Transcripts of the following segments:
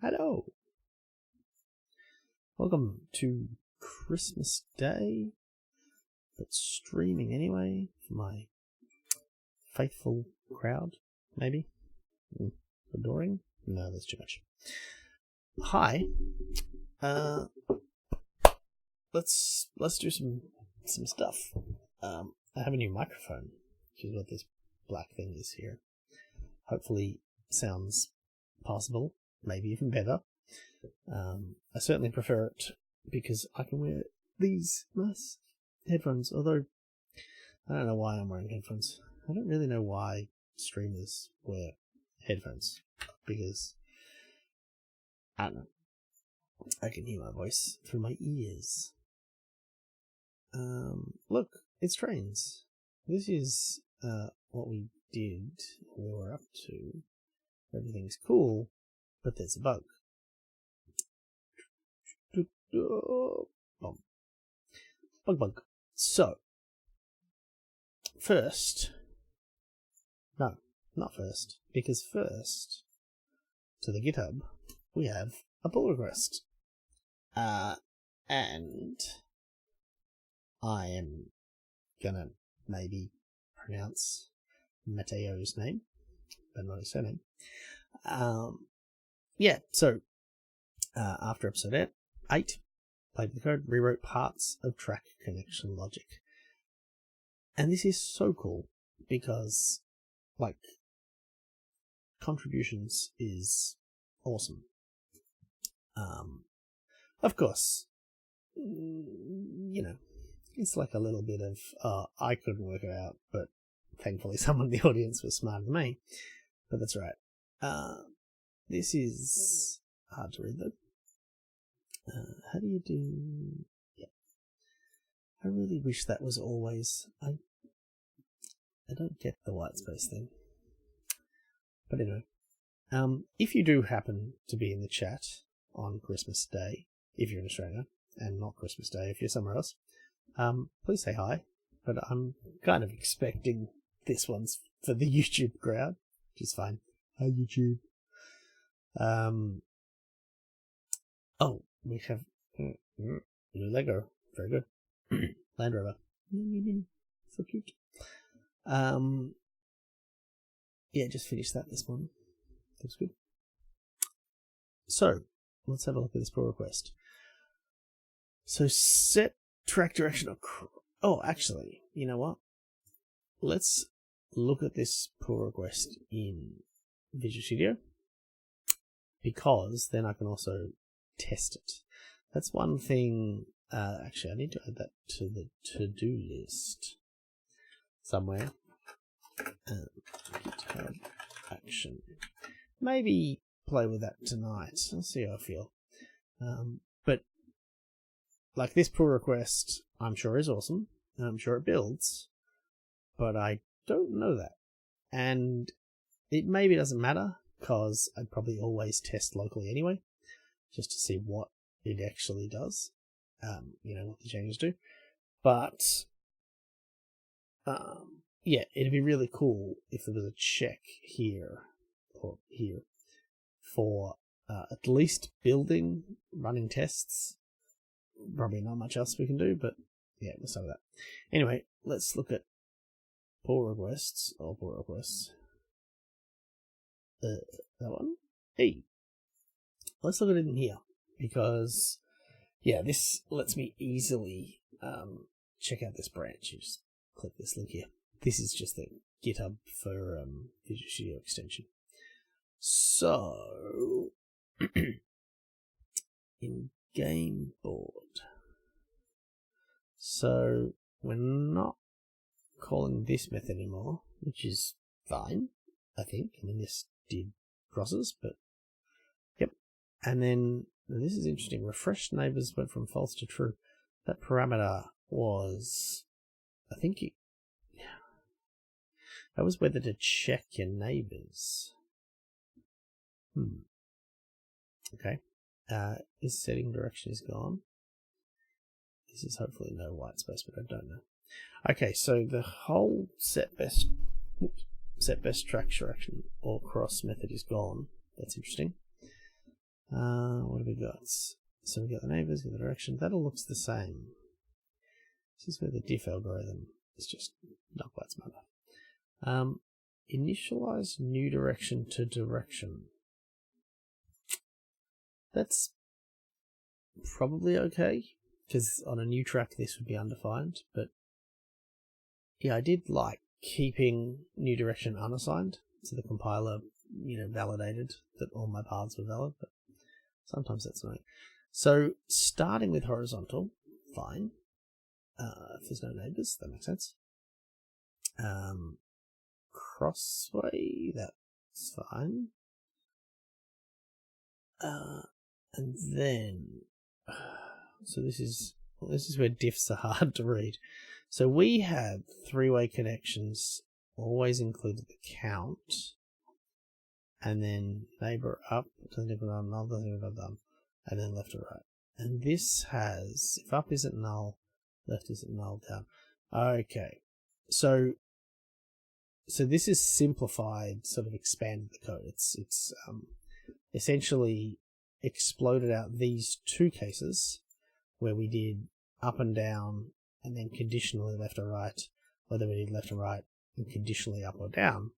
Hello. Welcome to Christmas Day, but streaming anyway for my faithful crowd, maybe? Adoring? No, that's too much. Hi. Let's do some stuff. I have a new microphone, which is what this black thing is here. Hopefully sounds passable, maybe even better. I certainly prefer it because I can wear these nice headphones, although I don't know why I'm wearing headphones. I don't really know why streamers wear headphones, because I don't know, I can hear my voice through my ears. Look, it's trains. This is what we did, we were up to. Everything's cool, but there's a bug. Bug. So, first, no, not first, because first, to the GitHub, we have a pull request. And I am gonna maybe pronounce Mateo's name, but not his surname. So after episode 8, played with the code, rewrote parts of track connection logic. And this is so cool because, like, contributions is awesome. Of course, you know, it's like a little bit of, I couldn't work it out, but thankfully someone in the audience was smarter than me. But that's right. This is hard to read though. How do you do? Yeah. I really wish that was always. I don't get the white space thing. But anyway, if you do happen to be in the chat on Christmas Day, if you're in Australia, and not Christmas Day if you're somewhere else, please say hi. But I'm kind of expecting this one's for the YouTube crowd, which is fine. Hi, YouTube. We have new Lego. Very good. Land Rover. So cute. Just finished that this morning. Looks good. So, let's have a look at this pull request. So, set track direction. Actually, you know what? Let's look at this pull request in Visual Studio, because then I can also test it. That's one thing. Actually, I need to add that to the to-do list somewhere. GitHub action. Maybe play with that tonight. I'll see how I feel. But like, this pull request, I'm sure is awesome, and I'm sure it builds, but I don't know that. And it maybe doesn't matter, because I'd probably always test locally anyway, just to see what it actually does, what the changes do. But, it'd be really cool if there was a check here, or here, for at least running tests. Probably not much else we can do, but yeah, we'll start with that. Anyway, let's look at pull requests. That one. Hey, let's look at it in here, because this lets me easily check out this branch. You just click this link here. This is just the GitHub for Visual Studio extension. So in game board. So we're not calling this method anymore, which is fine, I think. I mean, this did crosses, but yep. And then this is interesting. Refreshed neighbors went from false to true. That parameter was, I think, that was whether to check your neighbors. Okay. Is setting direction is gone. This is hopefully no white space, but I don't know. Okay, so the whole set best track direction or cross method is gone. That's interesting. What have we got? So we got the neighbours, got the direction. That all looks the same. This is where the diff algorithm is just not quite smart enough. Initialize new direction to direction. That's probably okay, because on a new track this would be undefined, but yeah, I did like keeping new direction unassigned, so the compiler, validated that all my paths were valid, but sometimes that's annoying. So starting with horizontal, fine. If there's no neighbours, that makes sense. Crossway, that's fine. And then, so this is where diffs are hard to read. So we had three-way connections always included the count, and then neighbor up, neighbor down, null, and then left or right. And this has, if up isn't null, left isn't null, down. Okay, so this is simplified, sort of expanded the code. It's essentially exploded out these two cases where we did up and down and then conditionally left or right, whether we did left and right and conditionally up or down.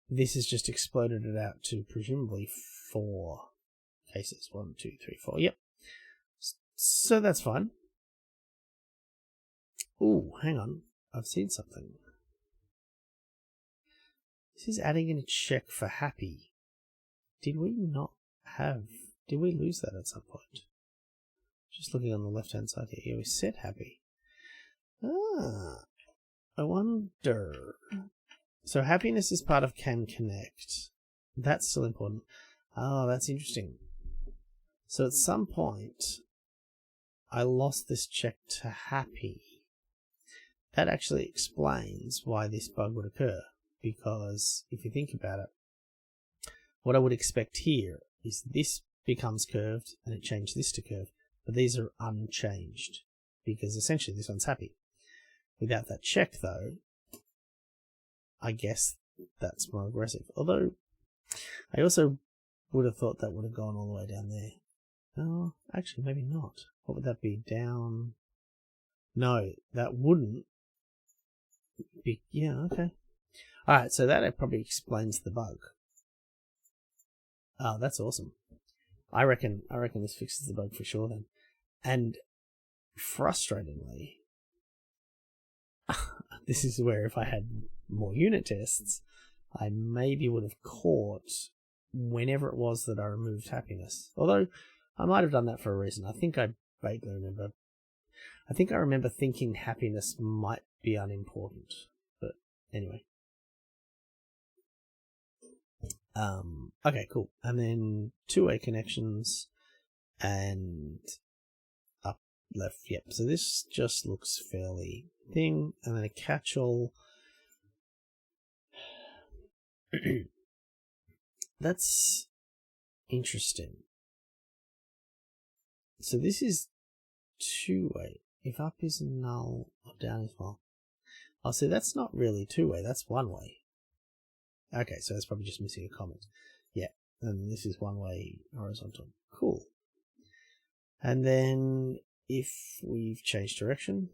This has just exploded it out to presumably 4 cases. 1, 2, 3, 4. Yep. So that's fine. Ooh, hang on. I've seen something. This is adding in a check for happy. Did we lose that at some point? Just looking on the left-hand side here. Yeah, we said happy. I wonder. So happiness is part of can connect. That's still important. Oh, that's interesting. So at some point, I lost this check to happy. That actually explains why this bug would occur. Because if you think about it, what I would expect here is this becomes curved and it changed this to curve, but these are unchanged because essentially this one's happy. Without that check though, I guess that's more aggressive. Although I also would have thought that would have gone all the way down there. Oh, actually maybe not. What would that be? Down? No, that wouldn't be. Yeah, okay. Alright, so that probably explains the bug. Oh, that's awesome. I reckon this fixes the bug for sure then. And frustratingly, this is where if I had more unit tests, I maybe would have caught whenever it was that I removed happiness. Although I might have done that for a reason. I think I vaguely remember. I think I remember thinking happiness might be unimportant. But anyway. Okay, cool. And then two-way connections and up, left. Yep. So this just looks fairly thing. And then a catch-all. That's interesting. So this is two-way. If up is null, or down is null. Oh, so that's not really two-way. That's one-way. Okay, so it's probably just missing a comment. Yeah, and this is one-way horizontal. Cool. And then if we've changed direction,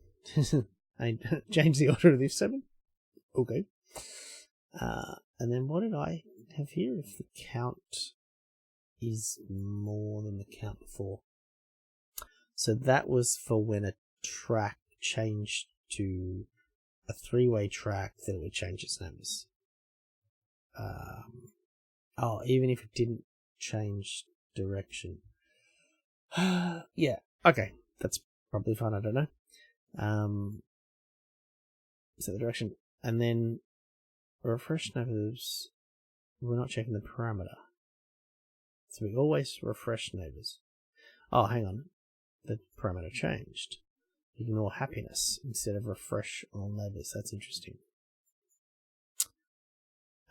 I changed the order of this 7. Okay. And then what did I have here? If the count is more than the count before. So that was for when a track changed to a 3-way track, then it would change its numbers. Even if it didn't change direction. Yeah, okay, that's probably fine, I don't know. So the direction, and then refresh neighbors, we're not checking the parameter. So we always refresh neighbors. Oh, hang on, the parameter changed. Ignore happiness instead of refresh all neighbors, that's interesting.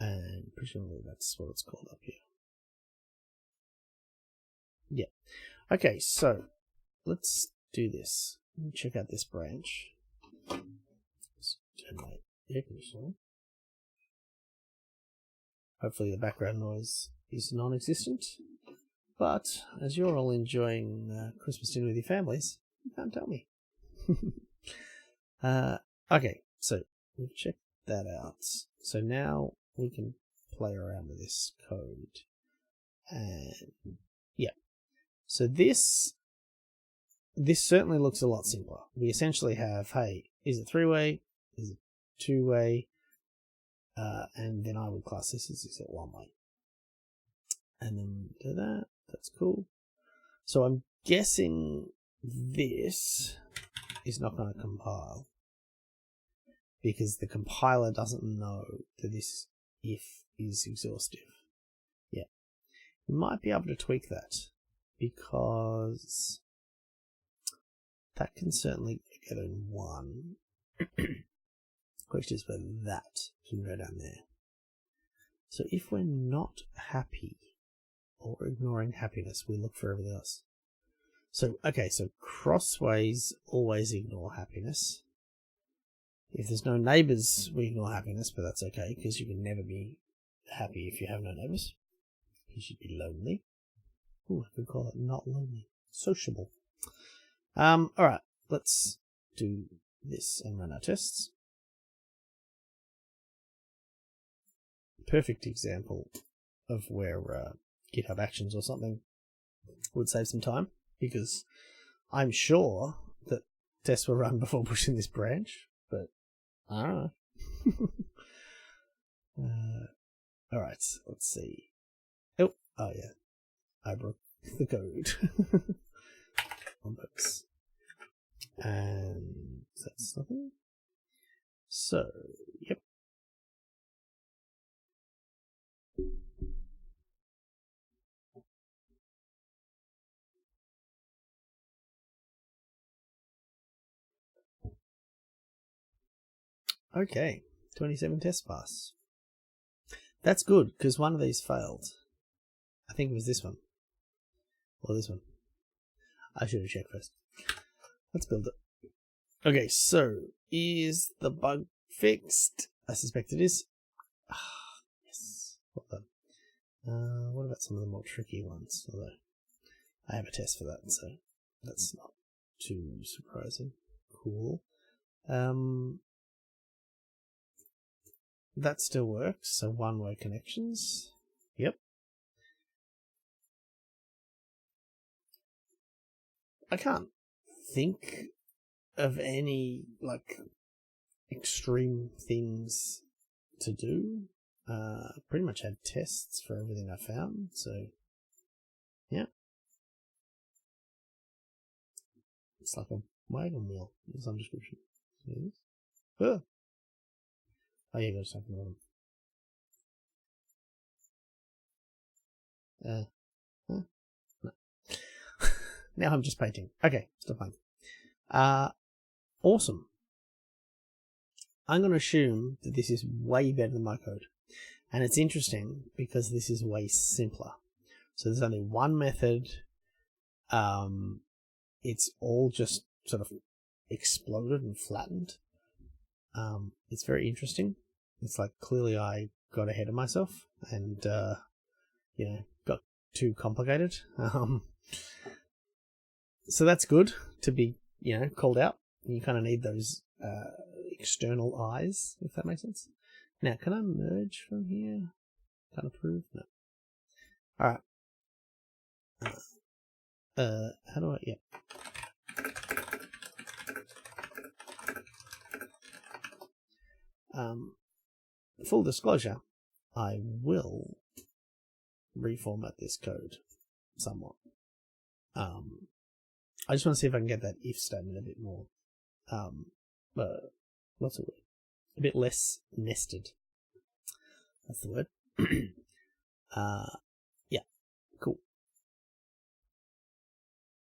And presumably that's what it's called up here. Yeah. Okay, so let's do this. Let me check out this branch. Let's turn my air conditioner. Hopefully the background noise is non-existent. But as you're all enjoying Christmas dinner with your families, you can't tell me. Okay, so we've checked that out. So now we can play around with this code. And yeah, so this certainly looks a lot simpler. We essentially have, hey, is it 3-way? Is it 2-way? And then I would class this as is it 1-way. And then do that. That's cool. So I'm guessing this is not going to compile because the compiler doesn't know that this if is exhaustive. Yeah. We might be able to tweak that because that can certainly get together in one. Question is whether that can go down there. So if we're not happy or ignoring happiness, we look for everything else. So, okay, so crossways always ignore happiness. If there's no neighbours, we ignore happiness, but that's okay, because you can never be happy if you have no neighbours. You should be lonely. Ooh, I could call it not lonely. Sociable. Alright, let's do this and run our tests. Perfect example of where GitHub Actions or something would save some time, because I'm sure that tests were run before pushing this branch, but I don't know. Alright, let's see. Oh yeah, I broke the code. On books. And that's nothing. So, yep. Okay, 27 tests pass. That's good, because one of these failed. I think it was this one. Or this one. I should have checked first. Let's build it. Okay, so is the bug fixed? I suspect it is. Yes. Well done. What about some of the more tricky ones? Although I have a test for that, so that's not too surprising. Cool. That still works, so one-way connections. Yep. I can't think of any, like, extreme things to do. Pretty much had tests for everything I found, so yeah. It's like a wagon wheel in some description. Oh, yeah, got something on them. Huh? No. Now I'm just painting. Okay, still fine. Awesome. I'm going to assume that this is way better than my code. And it's interesting because this is way simpler. So there's only one method. It's all just sort of exploded and flattened. It's very interesting. It's like clearly I got ahead of myself and, got too complicated. So that's good to be, called out. You kind of need those external eyes, if that makes sense. Now, can I merge from here? Can't approve? No. Alright. How do I... Yeah. Full disclosure, I will reformat this code somewhat. I just want to see if I can get that if statement a bit more, what's the word? A bit less nested. That's the word. Yeah, cool.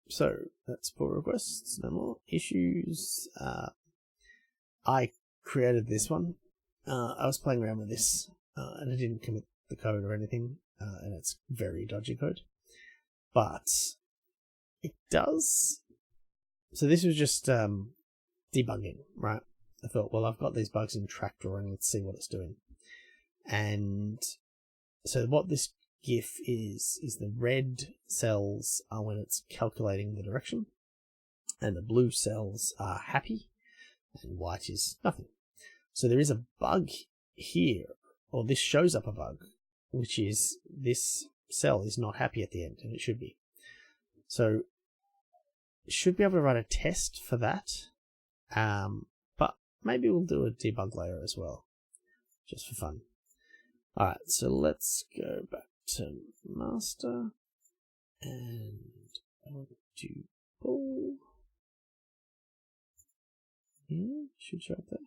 So that's pull requests, no more issues. I created this one. I was playing around with this, and I didn't commit the code or anything, and it's very dodgy code. But it does. So this was just debugging, right? I thought, well, I've got these bugs in track drawing. Let's see what it's doing. And so what this GIF is the red cells are when it's calculating the direction, and the blue cells are happy, and white is nothing. So there is a bug here, or this shows up a bug, which is this cell is not happy at the end, and it should be. So should be able to write a test for that, but maybe we'll do a debug layer as well, just for fun. Alright, so let's go back to master, and I want to pull. Yeah, should show up there.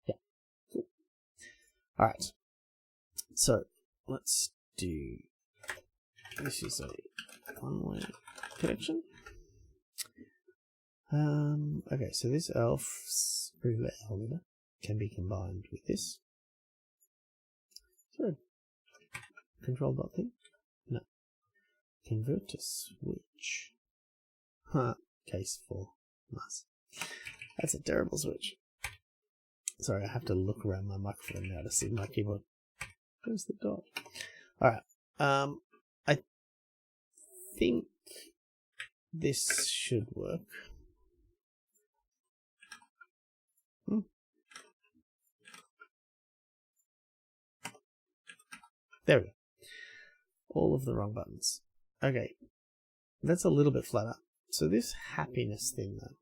Yeah, cool. Alright, so let's do, this is a one-way connection. Okay, so this elf's regular elevator can be combined with this. So, control dot thing? No. Convert to switch. Huh, case 4. Nice. That's a terrible switch. Sorry, I have to look around my microphone now to see my keyboard. Where's the dot? Alright, I think this should work. There we go. All of the wrong buttons. Okay, that's a little bit flatter. So this happiness thing though.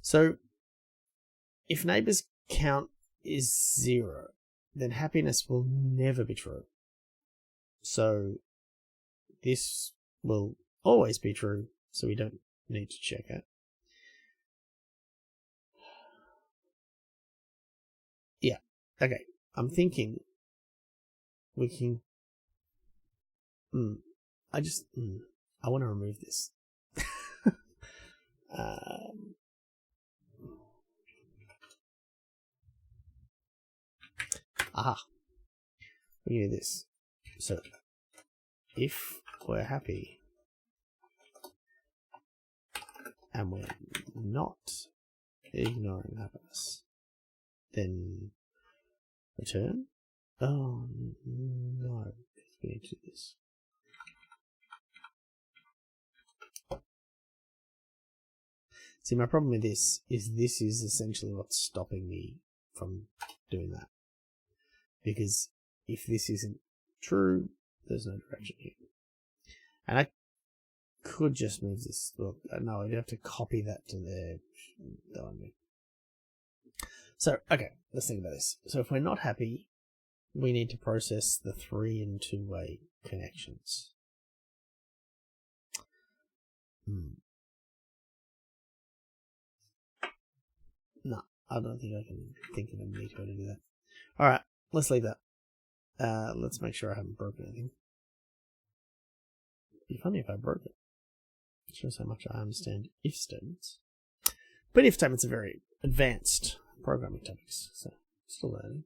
So if neighbors count is 0, then happiness will never be true. So this will always be true, so we don't need to check it. Yeah, okay. I'm thinking we can... I want to remove this. We can do this. So, if we're happy and we're not ignoring happiness, then return. Oh no, we need to do this. See, my problem with this is essentially what's stopping me from doing that. Because if this isn't true, there's no direction here. And I could just move this. Well, no, I'd have to copy that to there. So, okay, let's think about this. So if we're not happy, we need to process the 3 and 2-way connections. No, I don't think I can think of a neat way to do that. Alright, let's leave that. Let's make sure I haven't broken anything. It'd be funny if I broke it. It shows how much I understand if statements. But if statements are very advanced programming topics, so still learning.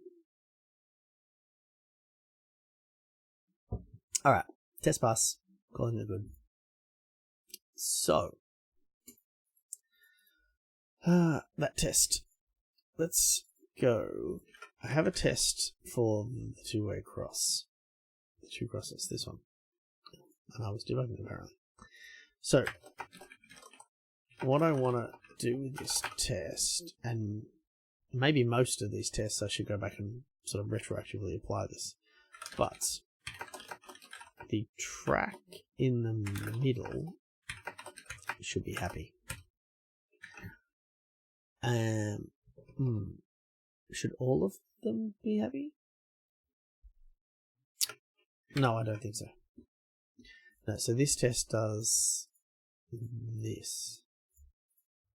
Alright, test pass. Calling it good. So, that test. Let's go. I have a test for the 2-way cross. The 2 crosses, this one. And I was debugging apparently. So, what I want to do with this test, and maybe most of these tests I should go back and sort of retroactively apply this, but the track in the middle should be happy. Should all of them be happy? No, I don't think so. No, so this test does this.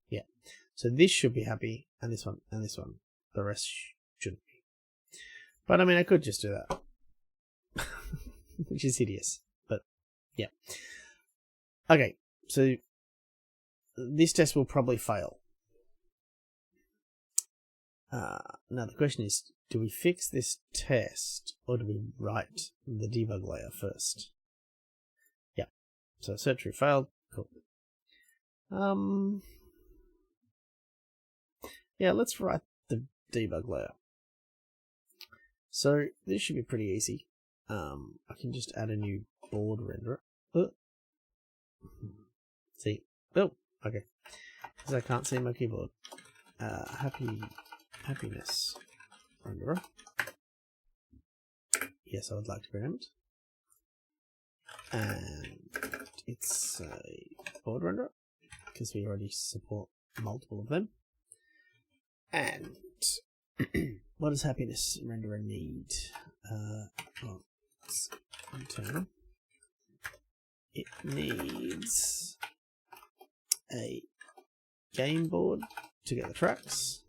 Yeah. So this should be happy, and this one, and this one. The rest shouldn't be. But I mean, I could just do that. Which is hideous. But, yeah. Okay, so this test will probably fail. Now the question is, do we fix this test, or do we write the debug layer first? Yeah. So search true failed. Cool. Yeah, let's write the debug layer. So this should be pretty easy. I can just add a new board renderer. See? Oh, okay. Because I can't see my keyboard. Happiness renderer. Yes, I would like to preempt. And it's a board renderer because we already support multiple of them. And what does happiness renderer need? Well, it's internal. It needs a game board to get the tracks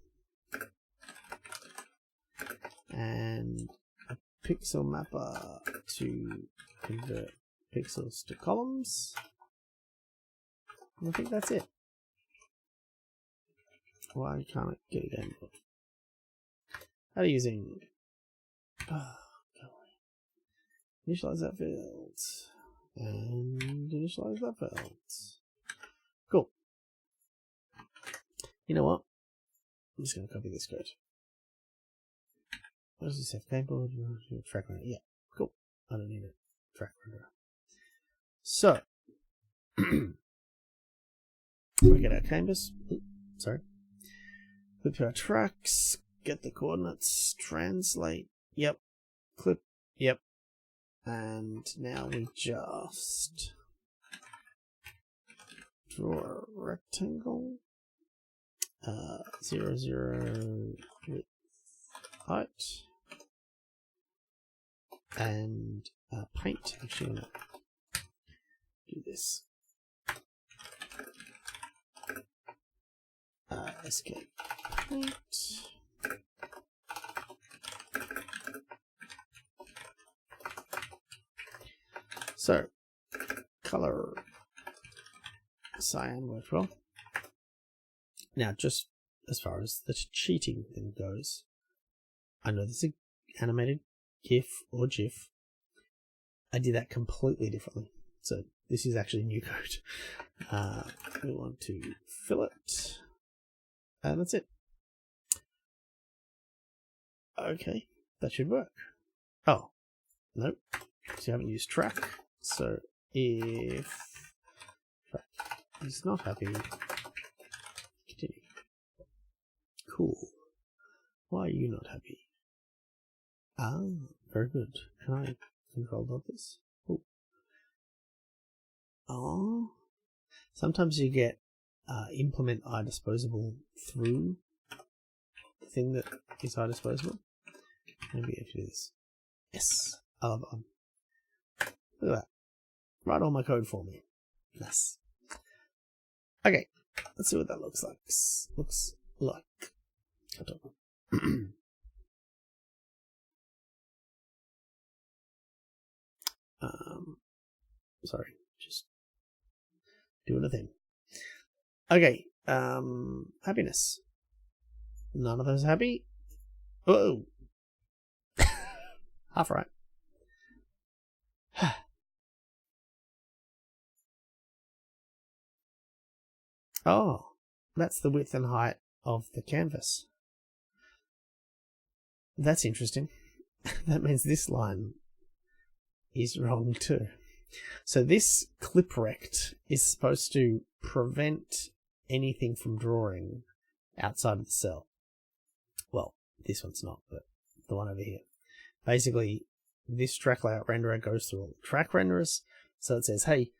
and a pixel mapper to convert pixels to columns. And I think that's it. Why can't I get a game board? How are you using? Initialize that field and initialize that field. Cool. You know what? I'm just going to copy this code. What does this have? Game board, track renderer. Yeah, cool. I don't need a track renderer. So, we get our canvas. Sorry. Clip to our tracks. Get the coordinates. Translate. Yep. Clip. Yep. And now we just draw a rectangle. 0, 0 width height. And paint. Actually, I'm going to do this. Escape paint. So, color cyan works well. Now, just as far as the cheating thing goes, I know this is an animated GIF or GIF. I did that completely differently. So, this is actually new code. We want to fill it. And that's it. Okay, that should work. Oh, nope. So you haven't used track. So if track is not happy, continue. Cool. Why are you not happy? Ah, very good. Can I control about this? Oh. Sometimes you get implement iDisposable through the thing that is iDisposable. Maybe if it is. Yes, I love it. Look at that. Write all my code for me. Nice. Okay, let's see what that looks like. I don't know. Sorry, just doing a thing. Okay, happiness. None of us happy. Oh, half right. Oh, that's the width and height of the canvas. That's interesting. That means this line is wrong too. So this clip rect is supposed to prevent anything from drawing outside of the cell. Well, this one's not, but the one over here. Basically, this track layout renderer goes through all the track renderers. So it says, hey,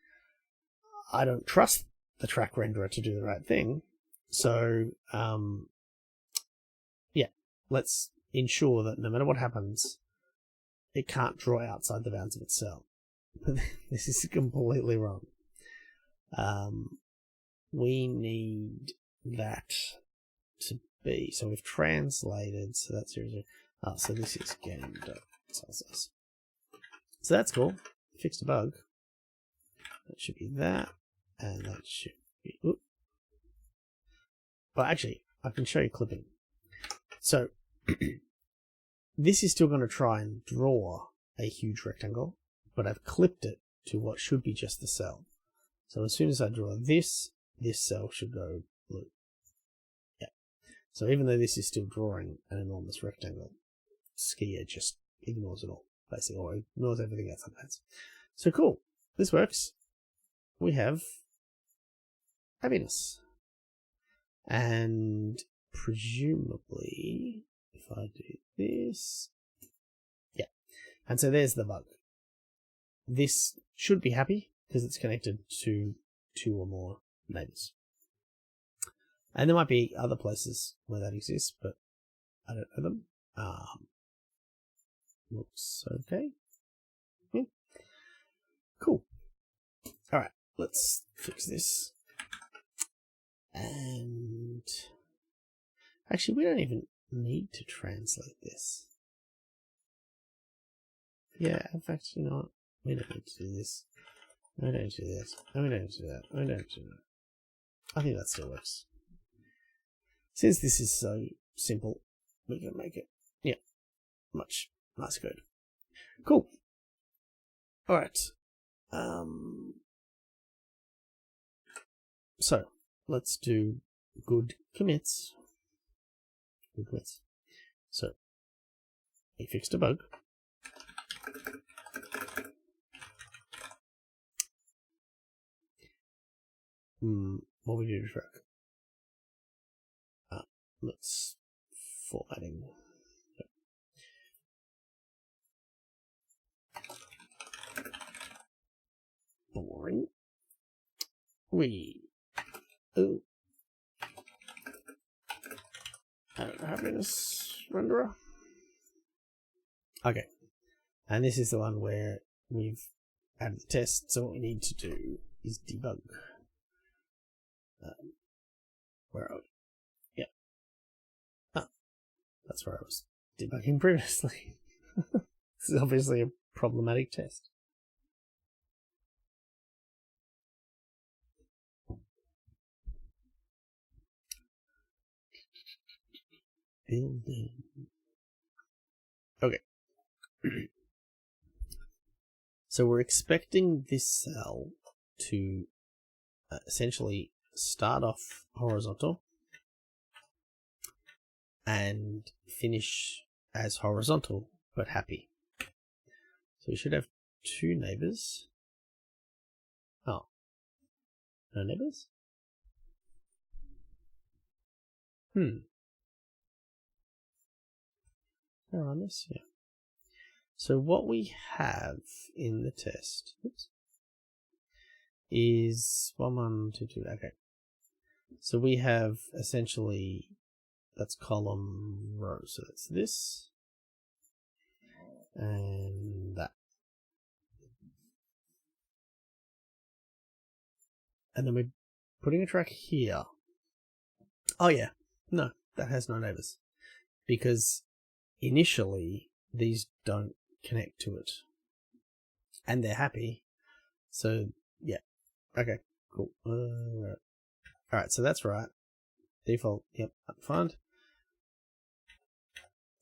I don't trust the track renderer to do the right thing. So, yeah, let's ensure that no matter what happens, it can't draw outside the bounds of its cell. But this is completely wrong. We need that to be, so we've translated, so that's 0, 0. Oh, so this is game.size. So that's cool. Fixed a bug. That should be that, and that should be. Oops. Well, actually, I can show you clipping. So this is still going to try and draw a huge rectangle, but I've clipped it to what should be just the cell. So as soon as I draw this, this cell should go blue. Yeah. So even though this is still drawing an enormous rectangle, Skier just ignores it all, basically, or ignores everything else sometimes. So cool. This works. We have happiness. And presumably, if I do this, yeah. And so there's the bug. This should be happy because it's connected to 2 or more neighbors. And there might be other places where that exists, but I don't know them. Looks okay. Yeah. Cool. Alright, let's fix this. And actually, we don't even need to translate this. Yeah, in fact, you know what? We don't need to do this. We don't need to do this. And we don't need to do that. We don't need to do that. I think that still works. Since this is so simple, we can make it, yeah, much nicer code. Cool. Alright. So, let's do good commits. Good commits. So, we fixed a bug. What we do to track? Let's formatting. Boring. Happiness renderer. Okay, and this is the one where we've added the test. So what we need to do is debug. Where are we? Yeah. That's where I was debugging previously. This is obviously a problematic test. Building. Okay. So we're expecting this cell to essentially start off horizontal and finish as horizontal but happy. So we should have 2 neighbors. Oh, no neighbors? Run this, yeah. So what we have in the test is 1, 1, 2, 2. Okay. So we have essentially, that's column row. So that's this and that. And then we're putting a track here. Oh yeah, no, that has no neighbors because initially these don't connect to it and they're happy. So yeah, okay, cool. Alright, so that's right. Default, yep, undefined.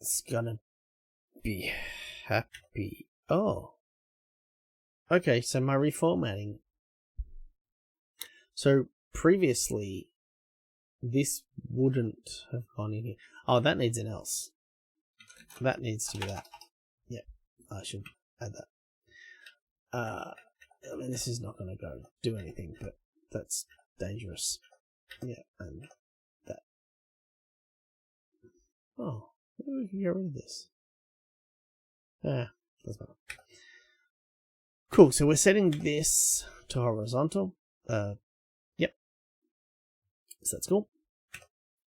It's gonna be happy. Oh, okay, so my reformatting. So previously this wouldn't have gone in here. Oh, that needs an else. That needs to be that. Yep, I should add that. I mean, this is not going to go do anything, but that's dangerous. Yeah, and that. Oh, maybe we can get rid of this. Doesn't matter. Cool, so we're setting this to horizontal. Yep. So that's cool.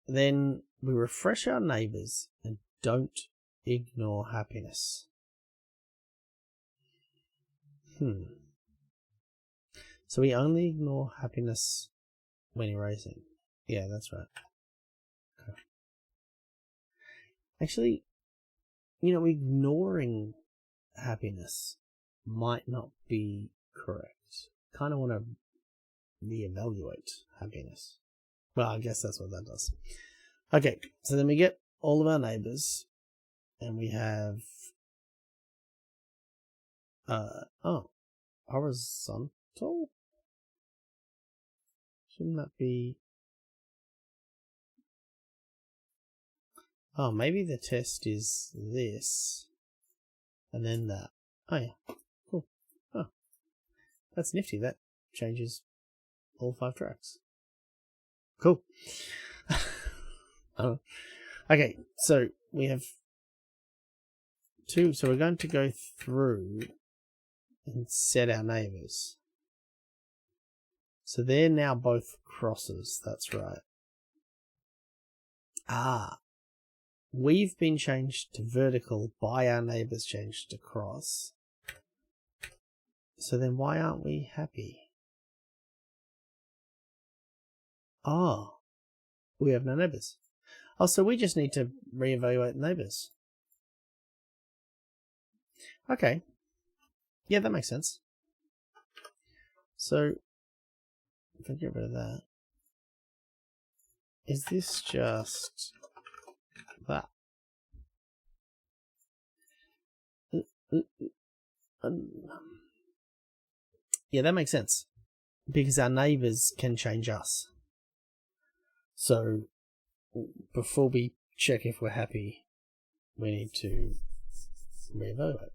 Then we refresh our neighbors and don't ignore happiness. So we only ignore happiness when erasing. Yeah, that's right. Okay. Actually, you know, ignoring happiness might not be correct. Kind of want to reevaluate happiness. Well, I guess that's what that does. Okay, so then we get all of our neighbors, and we have horizontal. Shouldn't that be? Oh, maybe the test is this. And then that. Oh, yeah. Cool. Oh, that's nifty. That changes all 5 tracks. Cool. Oh. Okay, so we have 2. So we're going to go through and set our neighbours. So they're now both crosses. That's right. Ah. We've been changed to vertical by our neighbours changed to cross. So then why aren't we happy? Oh, we have no neighbours. Oh, so we just need to reevaluate neighbours. Okay. Yeah, that makes sense. So, if I get rid of that, is this just that? Yeah, that makes sense. Because our neighbours can change us. So, before we check if we're happy, we need to reevaluate.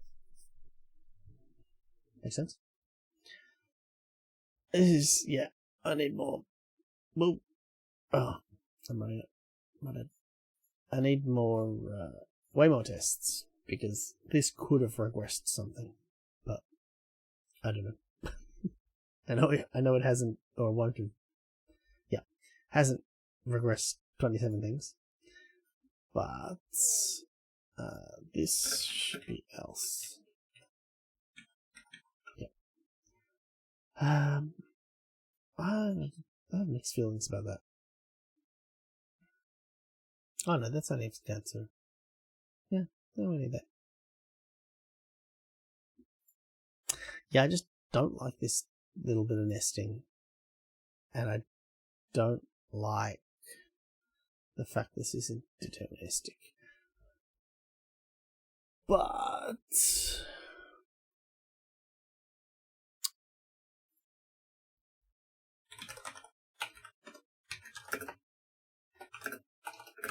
Make sense? Yeah, I need more. Well, oh, I'm running it. I need more, way more tests, because this could have regressed something, but I don't know. I know it hasn't, or won't have, yeah, hasn't regressed 27 things, but this should be else. Yeah. I have mixed feelings about that. Oh no, that's only if it's cancer. Yeah, don't really need that. Yeah, I just don't like this little bit of nesting, and I don't like the fact this isn't deterministic. But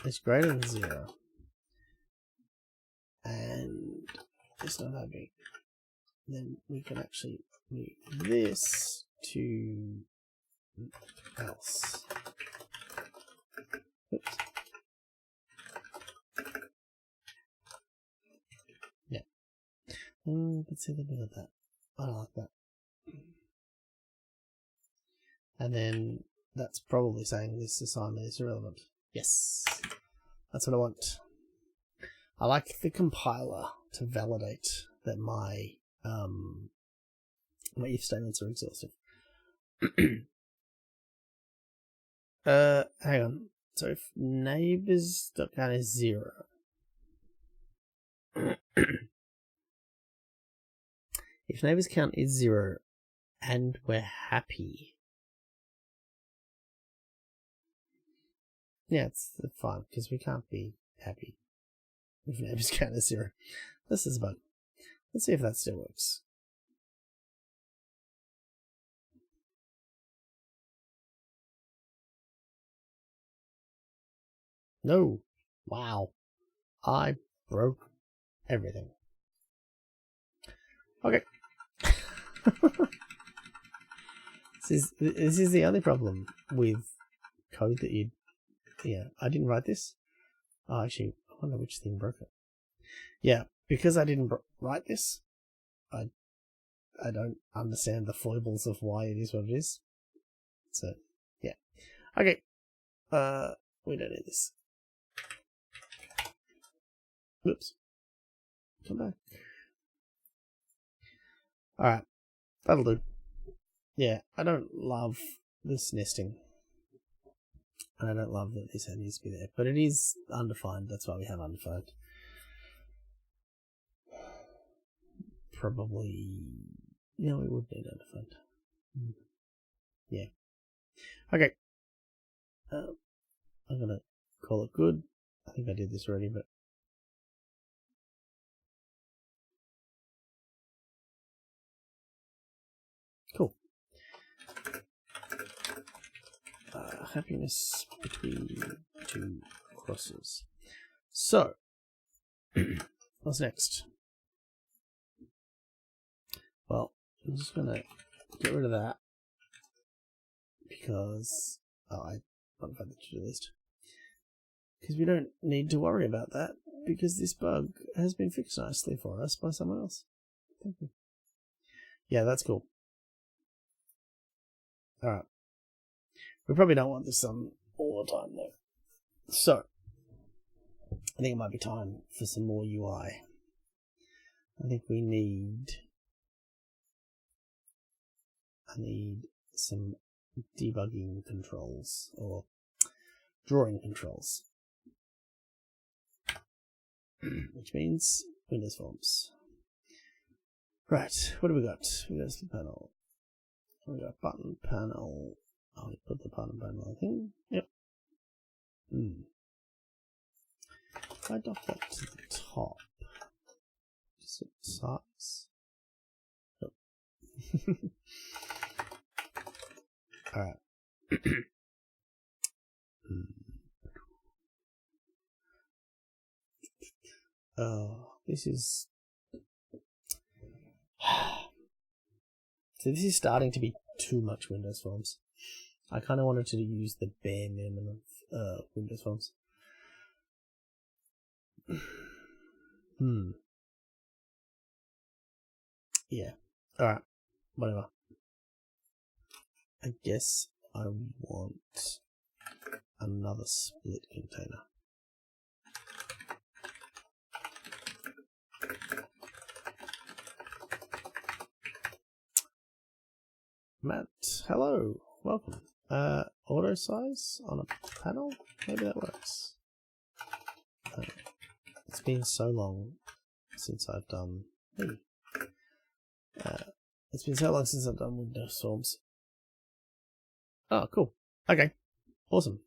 it's greater than 0. And it's not that big. Then we can actually move this to else. Oops. Yeah. Let's see the bit of that. I don't like that. And then that's probably saying this assignment is irrelevant. Yes. That's what I want. I like the compiler to validate that my if statements are exhaustive. Hang on. So if neighbors.count is 0, if neighbors count is 0 and we're happy, yeah, it's fine because we can't be happy if neighbors count is 0. This is a bug. Let's see if that still works. No. Wow. I broke everything. Okay. This is the other problem with code that you... Yeah, I didn't write this. Oh, actually, I wonder which thing broke it. Yeah, because I didn't write this, I don't understand the foibles of why it is what it is. So, yeah. Okay. We don't need this. Whoops. Come back. Alright. That'll do. Yeah, I don't love this nesting. And I don't love that this needs to be there. But it is undefined. That's why we have undefined. Probably... No, it would be undefined. Yeah. Okay. I'm going to call it good. I think I did this already, but... Cool. Happiness between 2 crosses. So, what's next? Well, I'm just gonna get rid of that because I modified the to-do list. Because we don't need to worry about that because this bug has been fixed nicely for us by someone else. Thank you. Yeah, that's cool. Alright. We probably don't want this on all the time though. So, I think it might be time for some more UI. I think I need some debugging controls or drawing controls. Which means Windows Forms. Right, what do we got? We got a panel. We got button panel. Oh, we put the button panel, I think. Yep. If I dock that to the top, just it sucks. Oh. Alright. Oh, this is... So this is starting to be too much Windows Forms. I kind of wanted to use the bare minimum of Windows Forms. Yeah. Alright. Whatever. I guess I want another split container. Matt, hello, welcome. Auto size on a panel? Maybe that works. It's been so long since I've done... it's been so long since I've done Windows Forms. Oh, cool. Okay, awesome.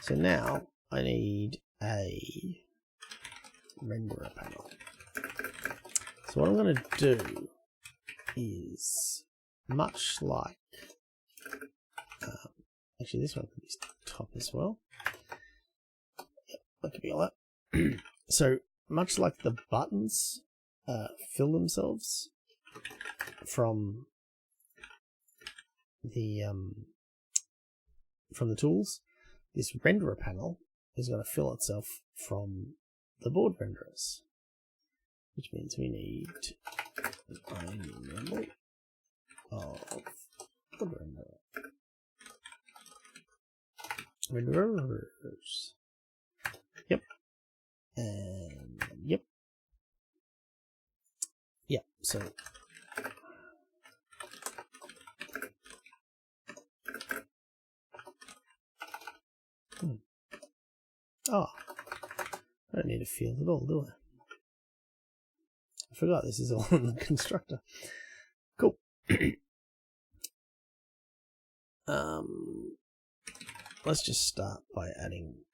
So now I need a renderer panel. So what I'm going to do is, much like... actually, this one could be top as well. Yep, that could be all that. So, much like the buttons fill themselves from the tools, this renderer panel is going to fill itself from the board renderers, which means we need a level of board renderers. Yep. And yep. Yep. So oh, I don't need a field at all, do I? I forgot this is all in the constructor. Cool. Let's just start by adding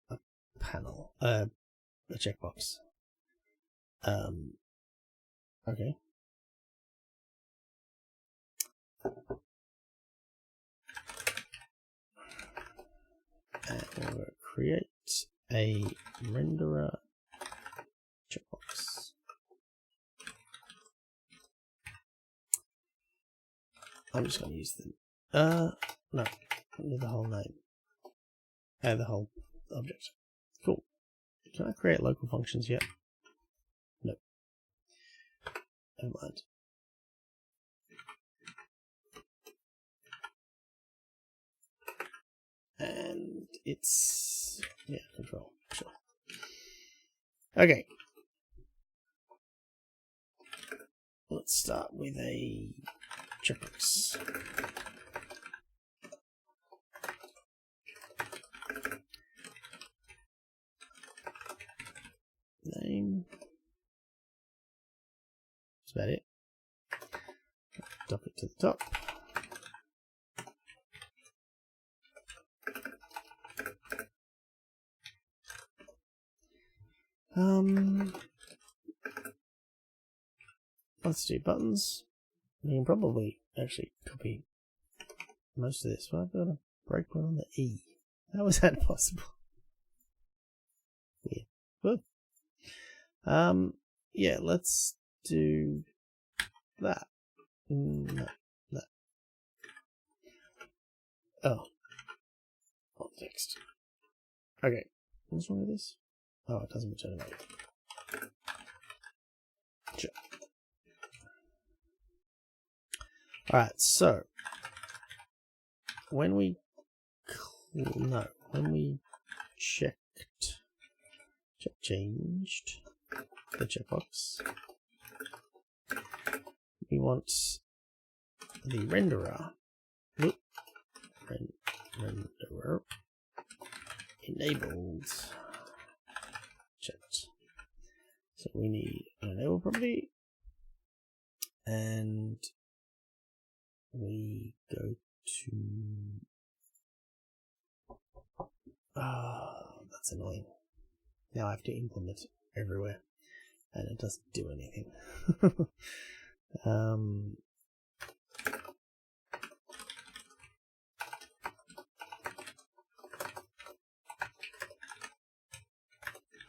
a panel, a checkbox. Okay. And we're going to create a renderer checkbox. I'm just going to use the no, the whole name. The whole object. Cool. Can I create local functions yet? No. Never mind. And it's control. Sure. Okay. Let's start with a checkbox. Name. That's about it. Dock it to the top. Let's do buttons. We can probably actually copy most of this. Well, I've got a breakpoint on the E. How is that possible? Good. Yeah, let's do that. No, that. Oh. Alt text. Okay. What's wrong with this? Oh, it doesn't return a value. Sure. Alright, so when we changed the checkbox, we want the renderer enabled checked. So we need an enable property, and we go to that's annoying. Now I have to implement everywhere, and it doesn't do anything.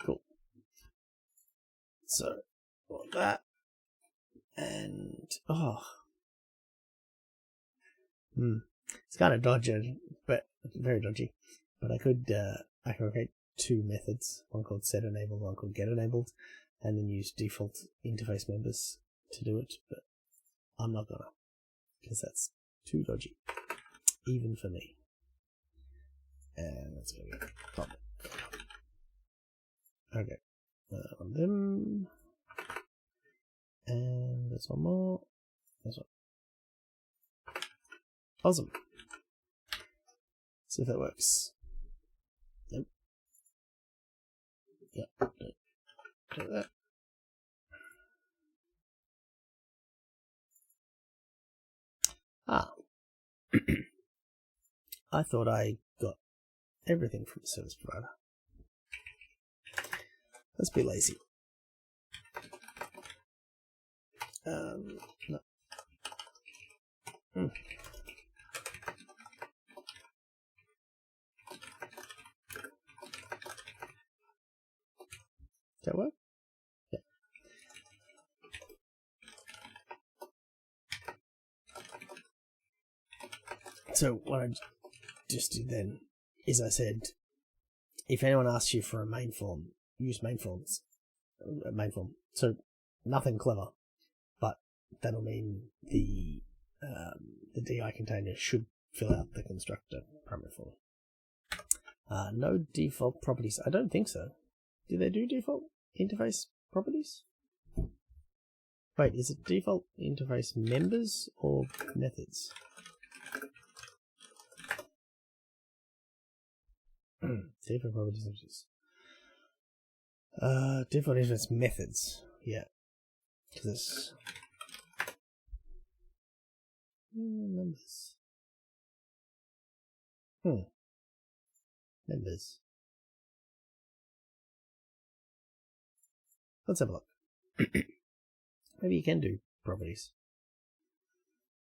Cool. So, like that, and it's kind of dodgy, but very dodgy. But I could create two methods, one called set enabled, one called get enabled, and then use default interface members to do it. But I'm not gonna, because that's too dodgy, even for me. And that's gonna be public. Okay, on them, and there's one more. There's one. Awesome. See if that works. Nope. Yep. Do that. I thought I got everything from the service provider. Let's be lazy. No. Does that work? Yeah. So what I just did then is I said, if anyone asks you for a main form, use main form. So nothing clever, but that'll mean the DI container should fill out the constructor primary form. No default properties. I don't think so. Do they do default interface properties? Wait, is it default interface members or methods? Default properties. Default interface methods. Yeah. Because members. Members. Let's have a look. Maybe you can do properties.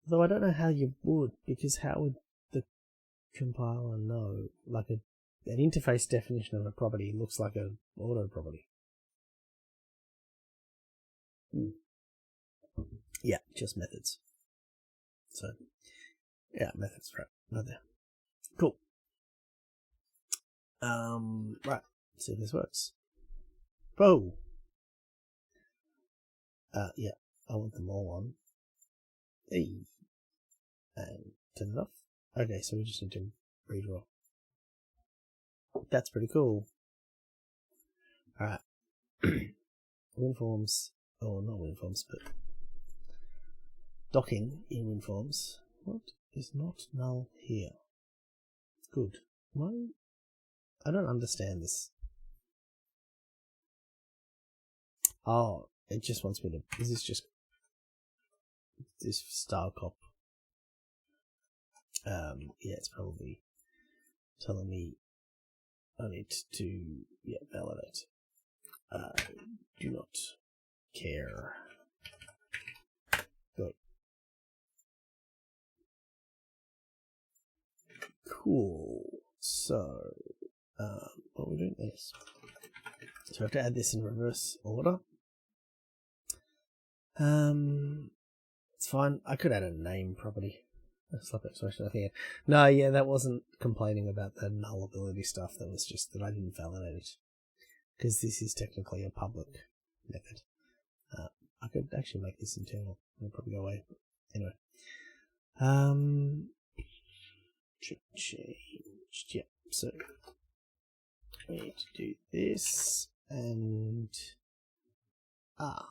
Though I don't know how you would, because how would the compiler know? Like an interface definition of a property looks like an auto property. Yeah, just methods. So, yeah, methods, right there. Cool. Right, let's see if this works. Whoa! Yeah, I want them all on. Hey. And turn it off. Okay, so we just need to redraw. That's pretty cool. Alright. WinForms, or not WinForms, but docking in WinForms. What is not null here? Good. Why? I don't understand this. Oh, it just wants me to. Is this just this style cop? Yeah, it's probably telling me I need to validate. Do not care. Good. Cool. So, what we're doing is So I have to add this in reverse order. It's fine. I could add a name property. Slap expression, I think. No, yeah, that wasn't complaining about the nullability stuff. That was just that I didn't validate it. Because this is technically a public method. I could actually make this internal. It'll probably go away. Anyway. Should change. Yeah, so we need to do this and I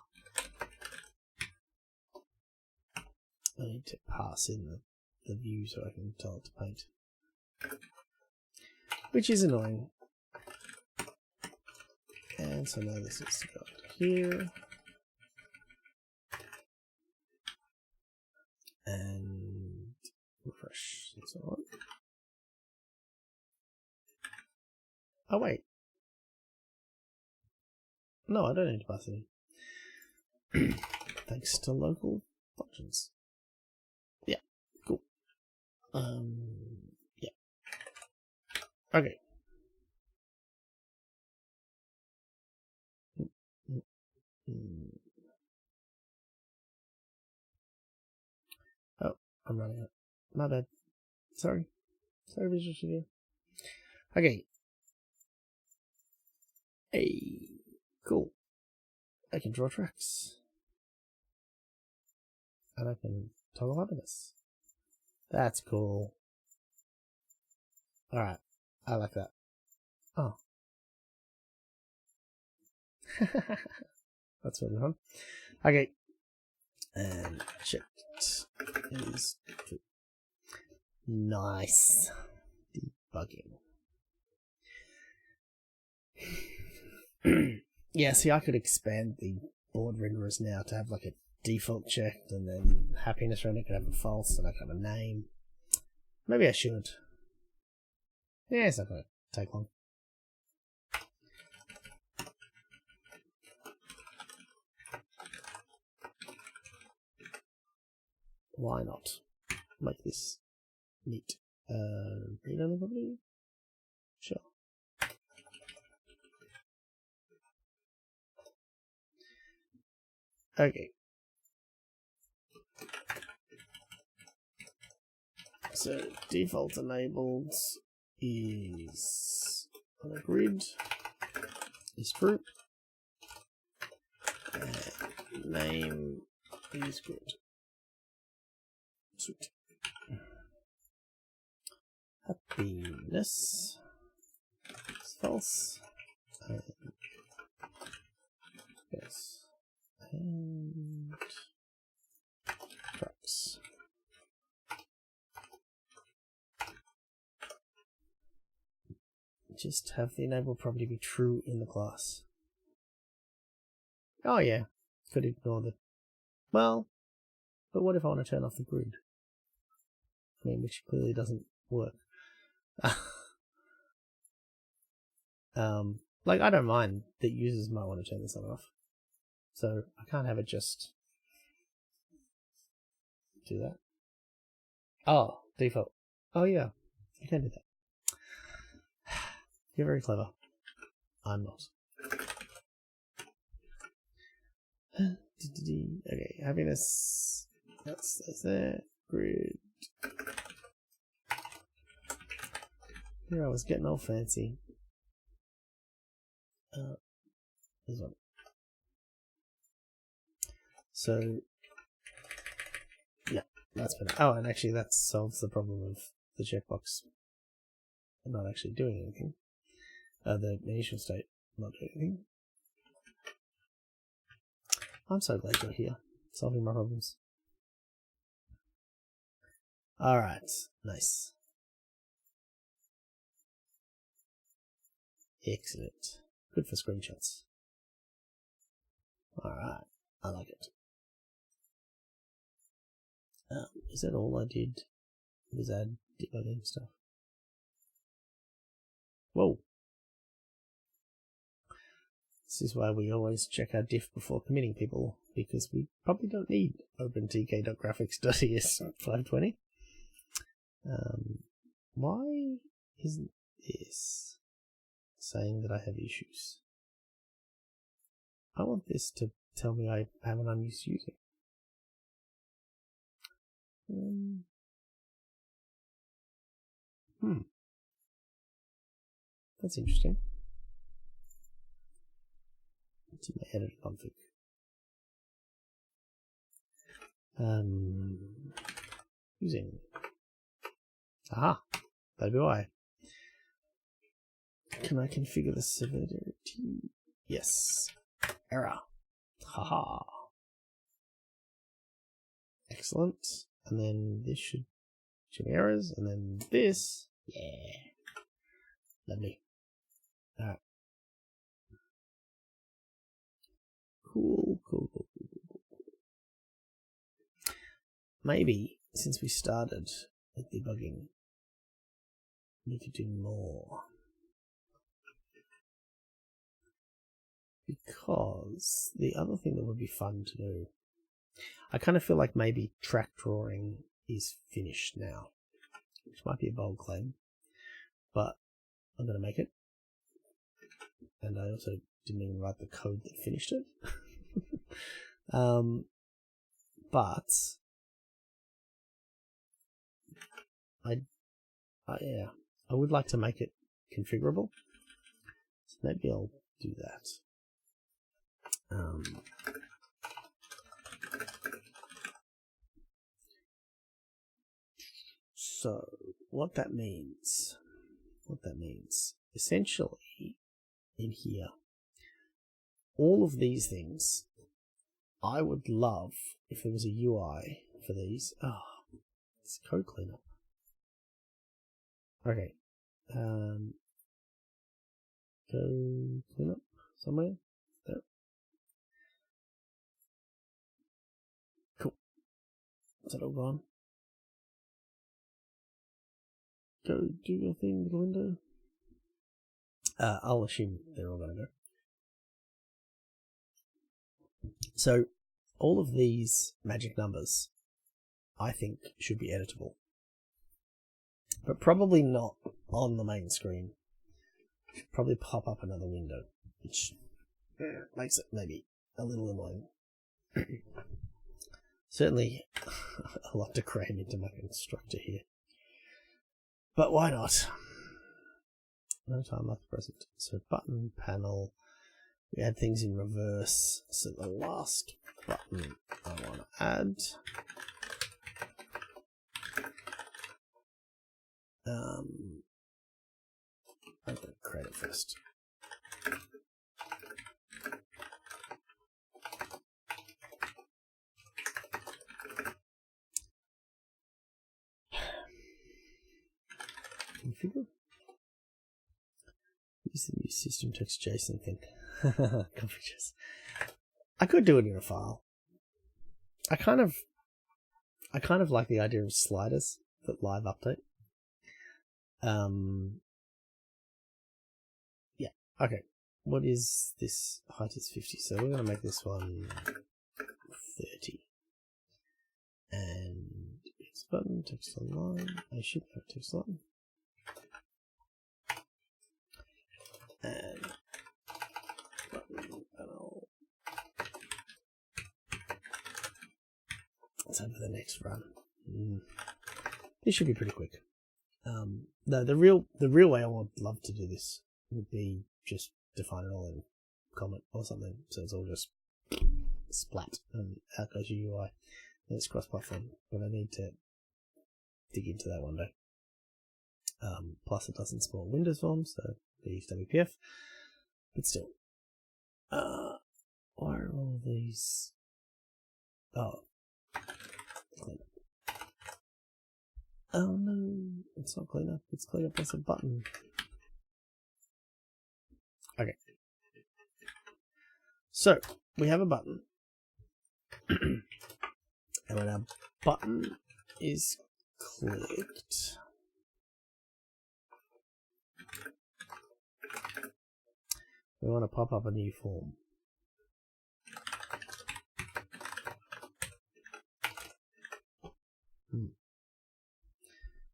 need to pass in the view so I can tell it to paint, which is annoying. And so now this needs to go up here and refresh. That's all right. Oh wait, no, I don't need to pass it in. Thanks to local functions. Yeah, cool. Yeah. Okay. Oh, I'm running out. My bad. Sorry. Sorry, Visual Studio. Okay. Hey, cool. I can draw tracks. And I can toggle happiness. That's cool. Alright. I like that. Oh. That's really fun. Okay. And checked is true. Nice. Debugging. Yeah, see, I could expand the board renderers now to have like a default checked, and then happiness render could have a false, and I could have a name. Maybe I should. Yeah, it's not going to take long. Why not make this neat? Read only property? Sure. Okay. So default enabled is on a grid is true. And name is good. Sweet. Happiness is false. Yes. And trucks. Just have the enable property be true in the class. Oh yeah, could ignore the... Well, but what if I want to turn off the grid? I mean, which clearly doesn't work. Like, I don't mind that users might want to turn this on off. So I can't have it just do that. Oh, default. Oh yeah, you can do that. You're very clever. I'm not. Okay, happiness. That's there. Grid. Here I was getting all fancy. This one. So, yeah, that's better. Oh, and actually that solves the problem of the checkbox not actually doing anything. The initial state not doing anything. I'm so glad you're here, solving my problems. Alright, nice. Excellent. Good for screenshots. Alright, I like it. Is that all I did? Was add debugging stuff? Whoa. This is why we always check our diff before committing people, because we probably don't need opentk.graphics.es520. Why isn't this saying that I have issues? I want this to tell me I have an unused user. That's interesting. It's in my edit config. Using. Aha, that'd be why. Can I configure the severity? Yes. Error. Haha. Excellent. And then this should show errors, and then this. Yeah. Lovely. Alright. Cool. Maybe, since we started with debugging, we could do more. Because the other thing that would be fun to do, I kind of feel like maybe track drawing is finished now, which might be a bold claim, but I'm going to make it. And I also didn't even write the code that finished it. But I would like to make it configurable, so maybe I'll do that. So what that means, essentially in here, all of these things, I would love if there was a UI for these. Oh, it's code cleanup. Okay. Go clean up somewhere. There. Cool. Is that all gone? Go do your thing with the window. I'll assume they're all going to go. So all of these magic numbers, I think, should be editable. But probably not on the main screen. Should probably pop up another window, which makes it maybe a little annoying. Certainly a lot to cram into my constructor here. But why not? No time left present. So button, panel, we add things in reverse. So the last button I want to add. I'm going to create it first. Configure. Use the new system text JSON thing. Configures. I could do it in a file. I kind of like the idea of sliders that live update. Yeah. Okay. What is this? Height is 50, so we're going to make this one 30. And it's button, text online. I should have text line. And button panel. Let's have the next run. This should be pretty quick. No, the real way I would love to do this would be just define it all in comment or something, so it's all just splat and out goes your UI. And it's cross-platform, but I need to dig into that one day. Plus it doesn't support Windows forms, so they use WPF, but still. Why are all these? Oh, cleanup. Oh no, it's not cleanup. It's cleanup as a button. Okay. So we have a button, and when our button is clicked, we want to pop up a new form.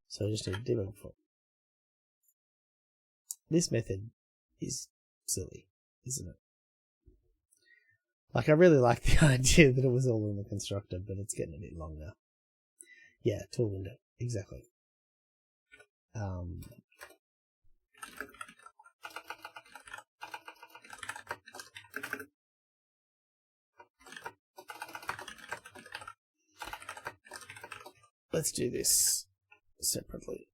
So I just need a debug form. This method is silly, isn't it? Like, I really like the idea that it was all in the constructor, but it's getting a bit long now. Yeah, tool window, exactly. Let's do this separately.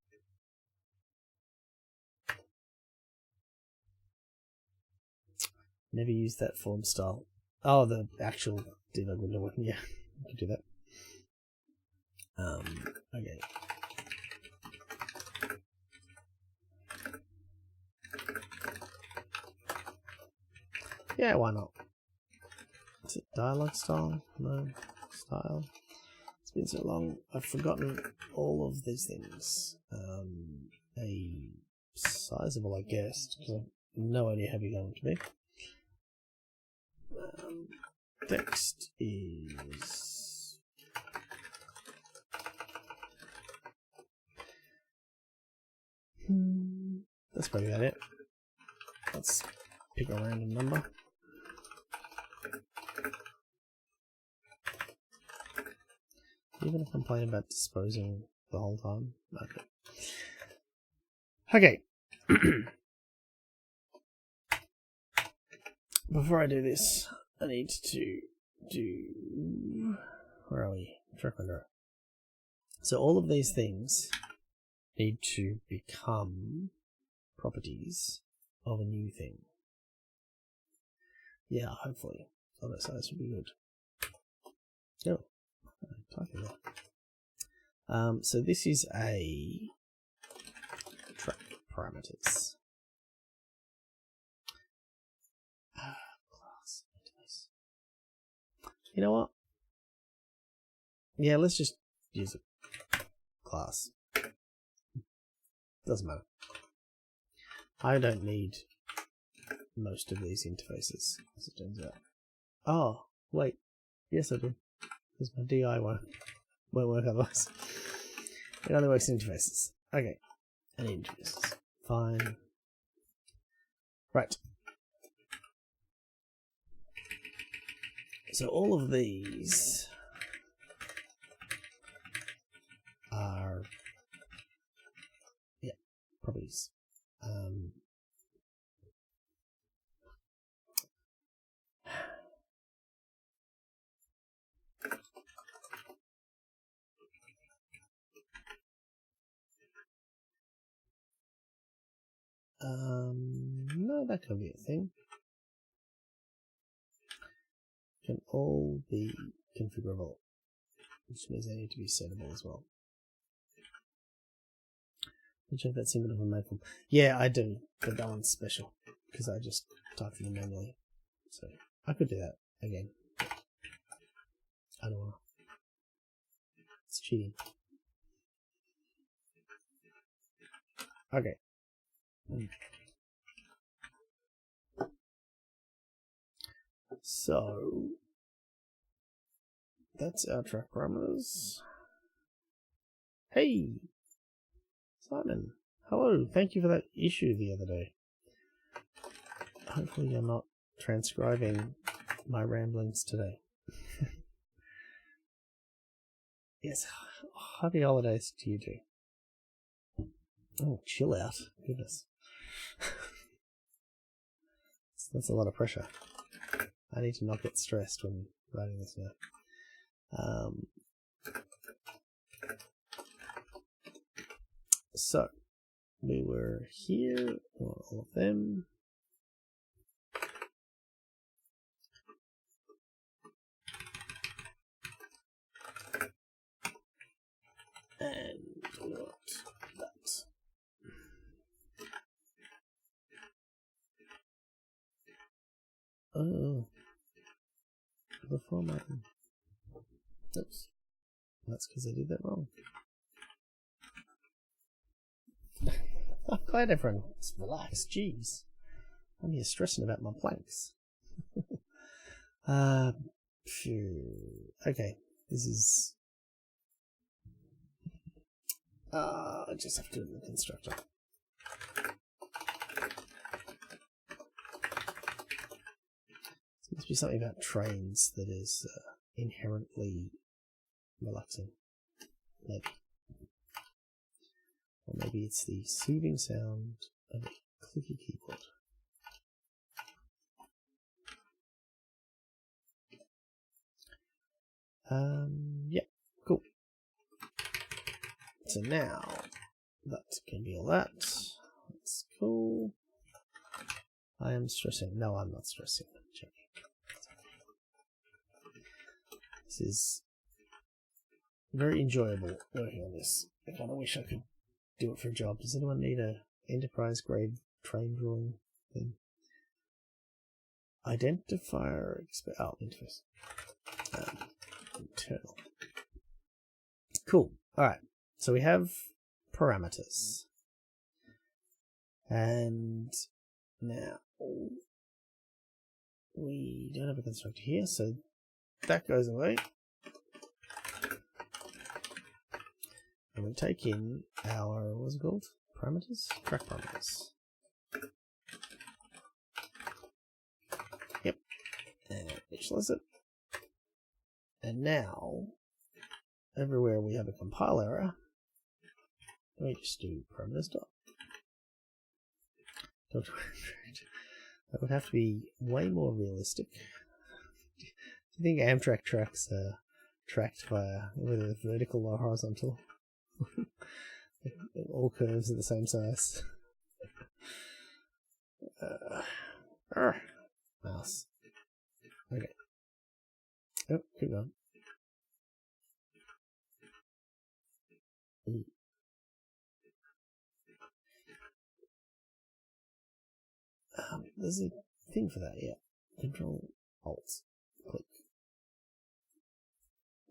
Never used that form style. Oh, the actual debug window one. Yeah, I can do that. Okay. Yeah, why not? Is it dialogue style? No. Style. It's been so long, I've forgotten all of these things. A sizable, I guess, because I've no idea how big I want to be. Text is... That's probably about it. Let's pick a random number. Are you going to complain about disposing the whole time? Okay. Okay. Before I do this, I need to do... Where are we? Track window. So all of these things need to become properties of a new thing. Yeah, hopefully. Other size would be good. Oh, typing there. So this is a track parameters. Class interface. You know what? Yeah, let's just use a class. Doesn't matter. I don't need most of these interfaces, as it turns out. Oh, wait. Yes, I do. Because my DI won't work otherwise. It only works in interfaces. Okay. And interfaces. Fine. Right. So all of these are properties. No, that can be a thing. Can all be configurable, which means they need to be settable as well. Did you have that symbol of a maple? Yeah, I do, but that one's special because I just typed it in manually. So I could do that again. I don't want to. It's cheating. Okay. So that's our track parameters. Hey, Simon. Hello. Thank you for that issue the other day. Hopefully you're not transcribing my ramblings today. Yes. Happy holidays to you too. Oh, chill out. Goodness. That's a lot of pressure. I need to not get stressed when writing this now. So, we were here, all of them. And not that. Oh, the formatting. Oops. That's because I did that wrong. I'm glad everyone's relaxed. Jeez. I'm here stressing about my planks. Okay. This is... I just have to do it in the constructor. Seems must be something about trains that is inherently relaxing. Maybe. Or maybe it's the soothing sound of a clicky keyboard. Yeah, cool. So now that can be all that. That's cool. I am stressing. No, I'm not stressing. I'm joking. This is very enjoyable working on this. I kind of wish I could do it for a job. Does anyone need a enterprise grade train drawing thing? Identifier interface. Internal. Cool. Alright. So we have parameters. And now we don't have a constructor here, so that goes away. And we take in our, what's it called? Parameters? Track parameters. Yep. And initialize it. And now, everywhere we have a compile error, we just do parameters dot. That would have to be way more realistic. Do you think Amtrak tracks are tracked by whether vertical or horizontal? All curves are the same size. Mouse. Okay. Oh, keep going. There's a thing for that, yeah. Control Alt click.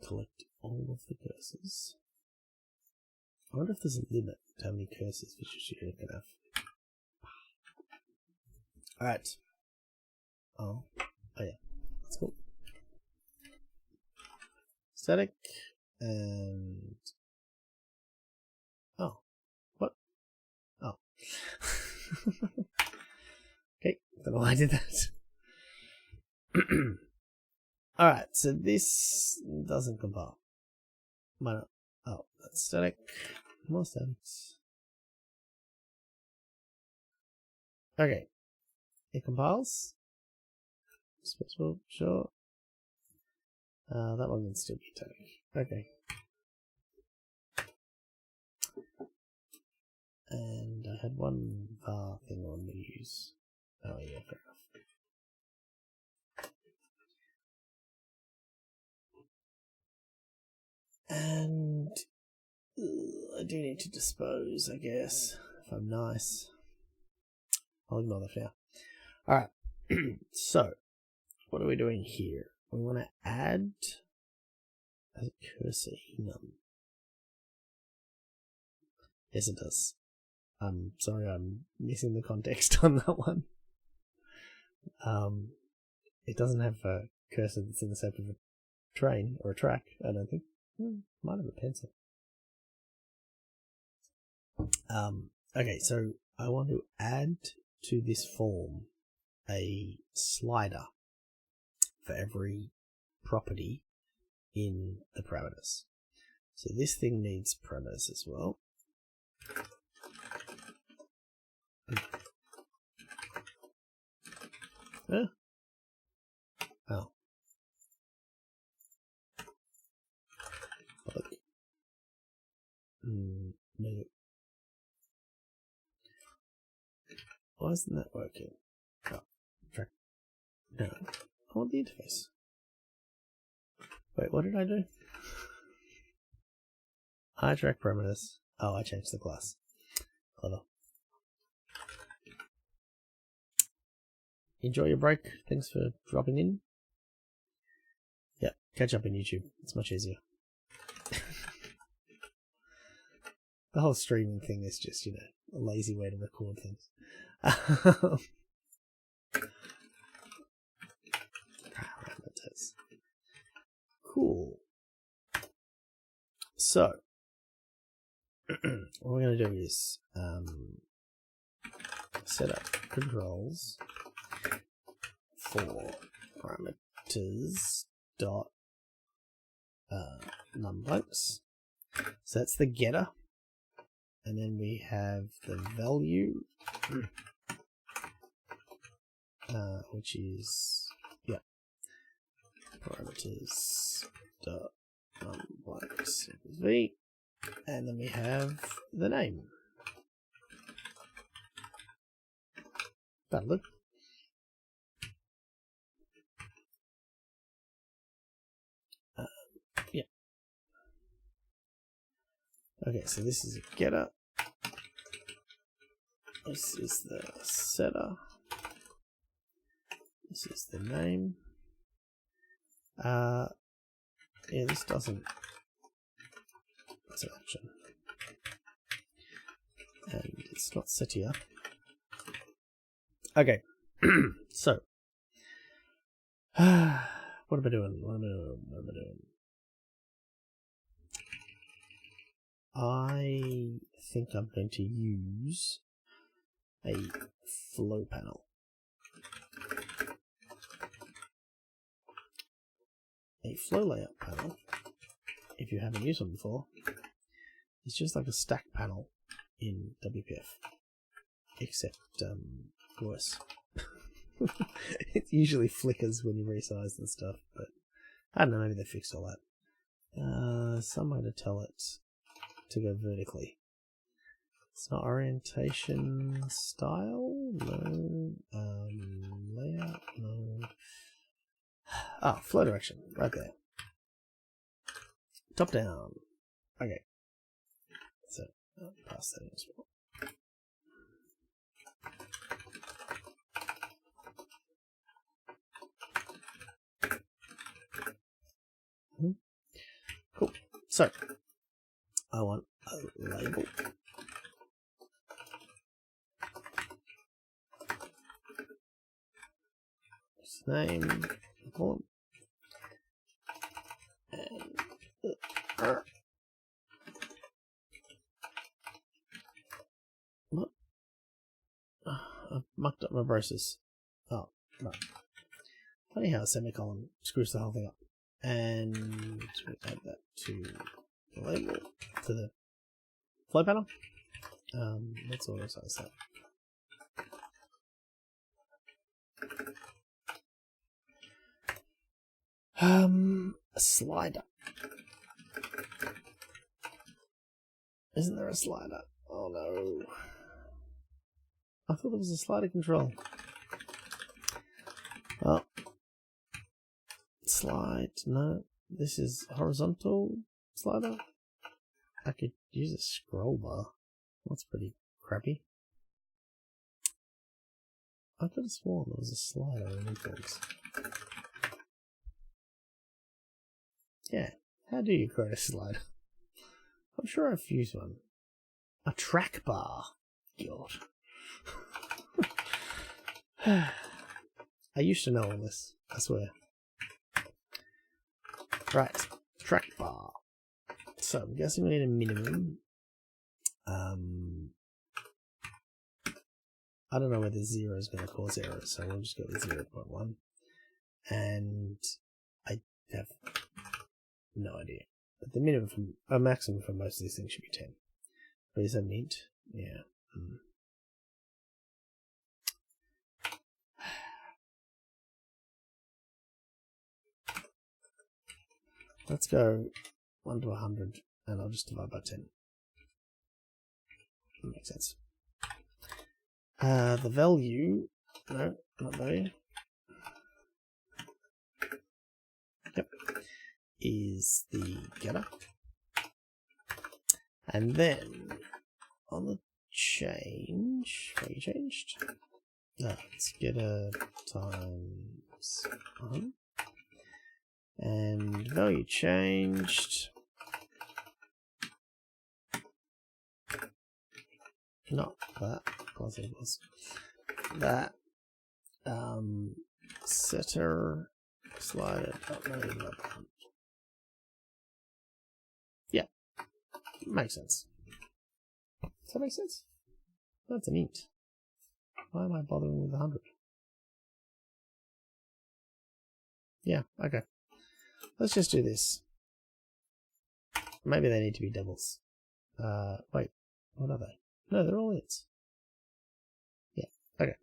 Collect all of the cursors. I wonder if there's a limit to how many cursors Visual Studio can have. Alright. Oh yeah. That's cool. Static and oh. What? Oh. Okay, don't know why I did that. Alright, so this doesn't compile. Why not? Oh, that's static. More statics. Okay. It compiles. Special, sure. That one can still be static. Okay. And I had one var thing I wanted to use. Oh yeah, fair enough. And I do need to dispose, I guess, if I'm nice. I'll ignore that for now. Alright, so what are we doing here? We want to add a cursor enum. Yes, it does. I'm sorry, I'm missing the context on that one. It doesn't have a cursor that's in the shape of a train or a track, I don't think. Might have a pencil. Okay, so I want to add to this form a slider for every property in the parameters. So this thing needs parameters as well. Huh? Oh. Look. No. Why isn't that working? Oh, track. No. I want the interface. Wait, what did I do? I track parameters. Oh, I changed the class. Clever. Enjoy your break. Thanks for dropping in. Yeah, catch up in YouTube. It's much easier. The whole streaming thing is just, you know, a lazy way to record things. Parameters. Cool. So, what we're going to do is set up controls for parameters. parameters dot numblanks. So that's the getter, and then we have the value, which is parameters dot numblanks equals v, and then we have the name. That'll do. Yeah. Okay, so this is a getter. This is the setter. This is the name. Yeah, this doesn't. That's an action. And it's not set here. Okay, so what am I doing? What am I doing? I think I'm going to use a flow panel. A flow layout panel, if you haven't used one before, is just like a stack panel in WPF, except worse. It usually flickers when you resize and stuff, but I don't know, maybe they fixed all that. Some way to tell it to go vertically. It's not orientation style, no. Layout, no. Ah, flow direction, right there. Top down. Okay. So, pass that in as well. Cool. So, I want a label. Name, column, and what? I've mucked up my braces. Oh, right. Funny how a semicolon screws the whole thing up. And we add that to the label, to the flow panel. Let's auto size that. A slider. Isn't there a slider? Oh no. I thought there was a slider control. Oh. Slide. No. This is horizontal slider. I could use a scroll bar. That's pretty crappy. I could have sworn there was a slider in Equals. Yeah. How do you create a slider? I'm sure I've used one. A track bar. God. I used to know all this, I swear. Right, track bar. So I'm guessing we need a minimum. I don't know whether 0 is going to cause errors, so we'll just go with 0.1. And I have no idea. But the minimum from a maximum for most of these things should be 10. But is that an int? Yeah. Let's go 1 to 100, and I'll just divide by 10. That makes sense. The value, no, not value. Yep, is the getter. And then on the change, value changed. No, it's getter times 1. And value changed. Not that, of course it was. That setter slider. Yeah, makes sense. Does that make sense? That's an int. Why am I bothering with 100? Yeah, okay. Let's just do this. Maybe they need to be doubles. Wait, what are they? No, they're all its. Yeah, okay.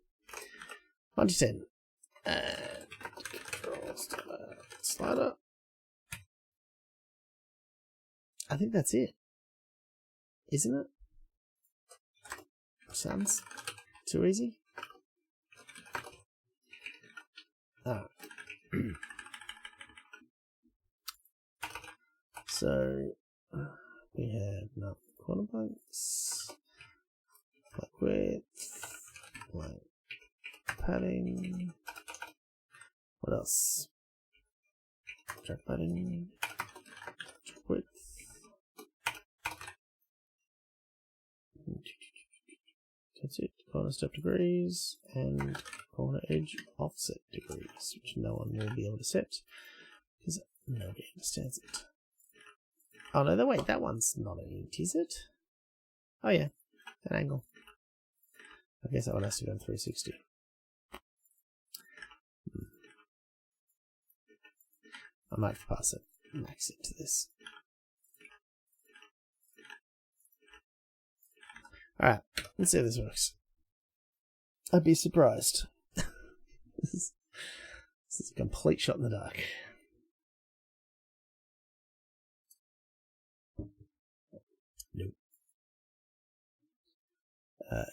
1 to 10. And control slider. I think that's it. Isn't it? Sounds too easy. Ah. So we have no corner blanks, blank width, blank padding. What else? Track padding, track width. That's it. Corner step degrees and corner edge offset degrees, which no one will be able to set because nobody understands it. Oh no, wait, that one's not an int, is it? Oh yeah, an angle. I guess that one has to go in 360. I might pass it, max it to this. Alright, let's see how this works. I'd be surprised. This is a complete shot in the dark. Nope.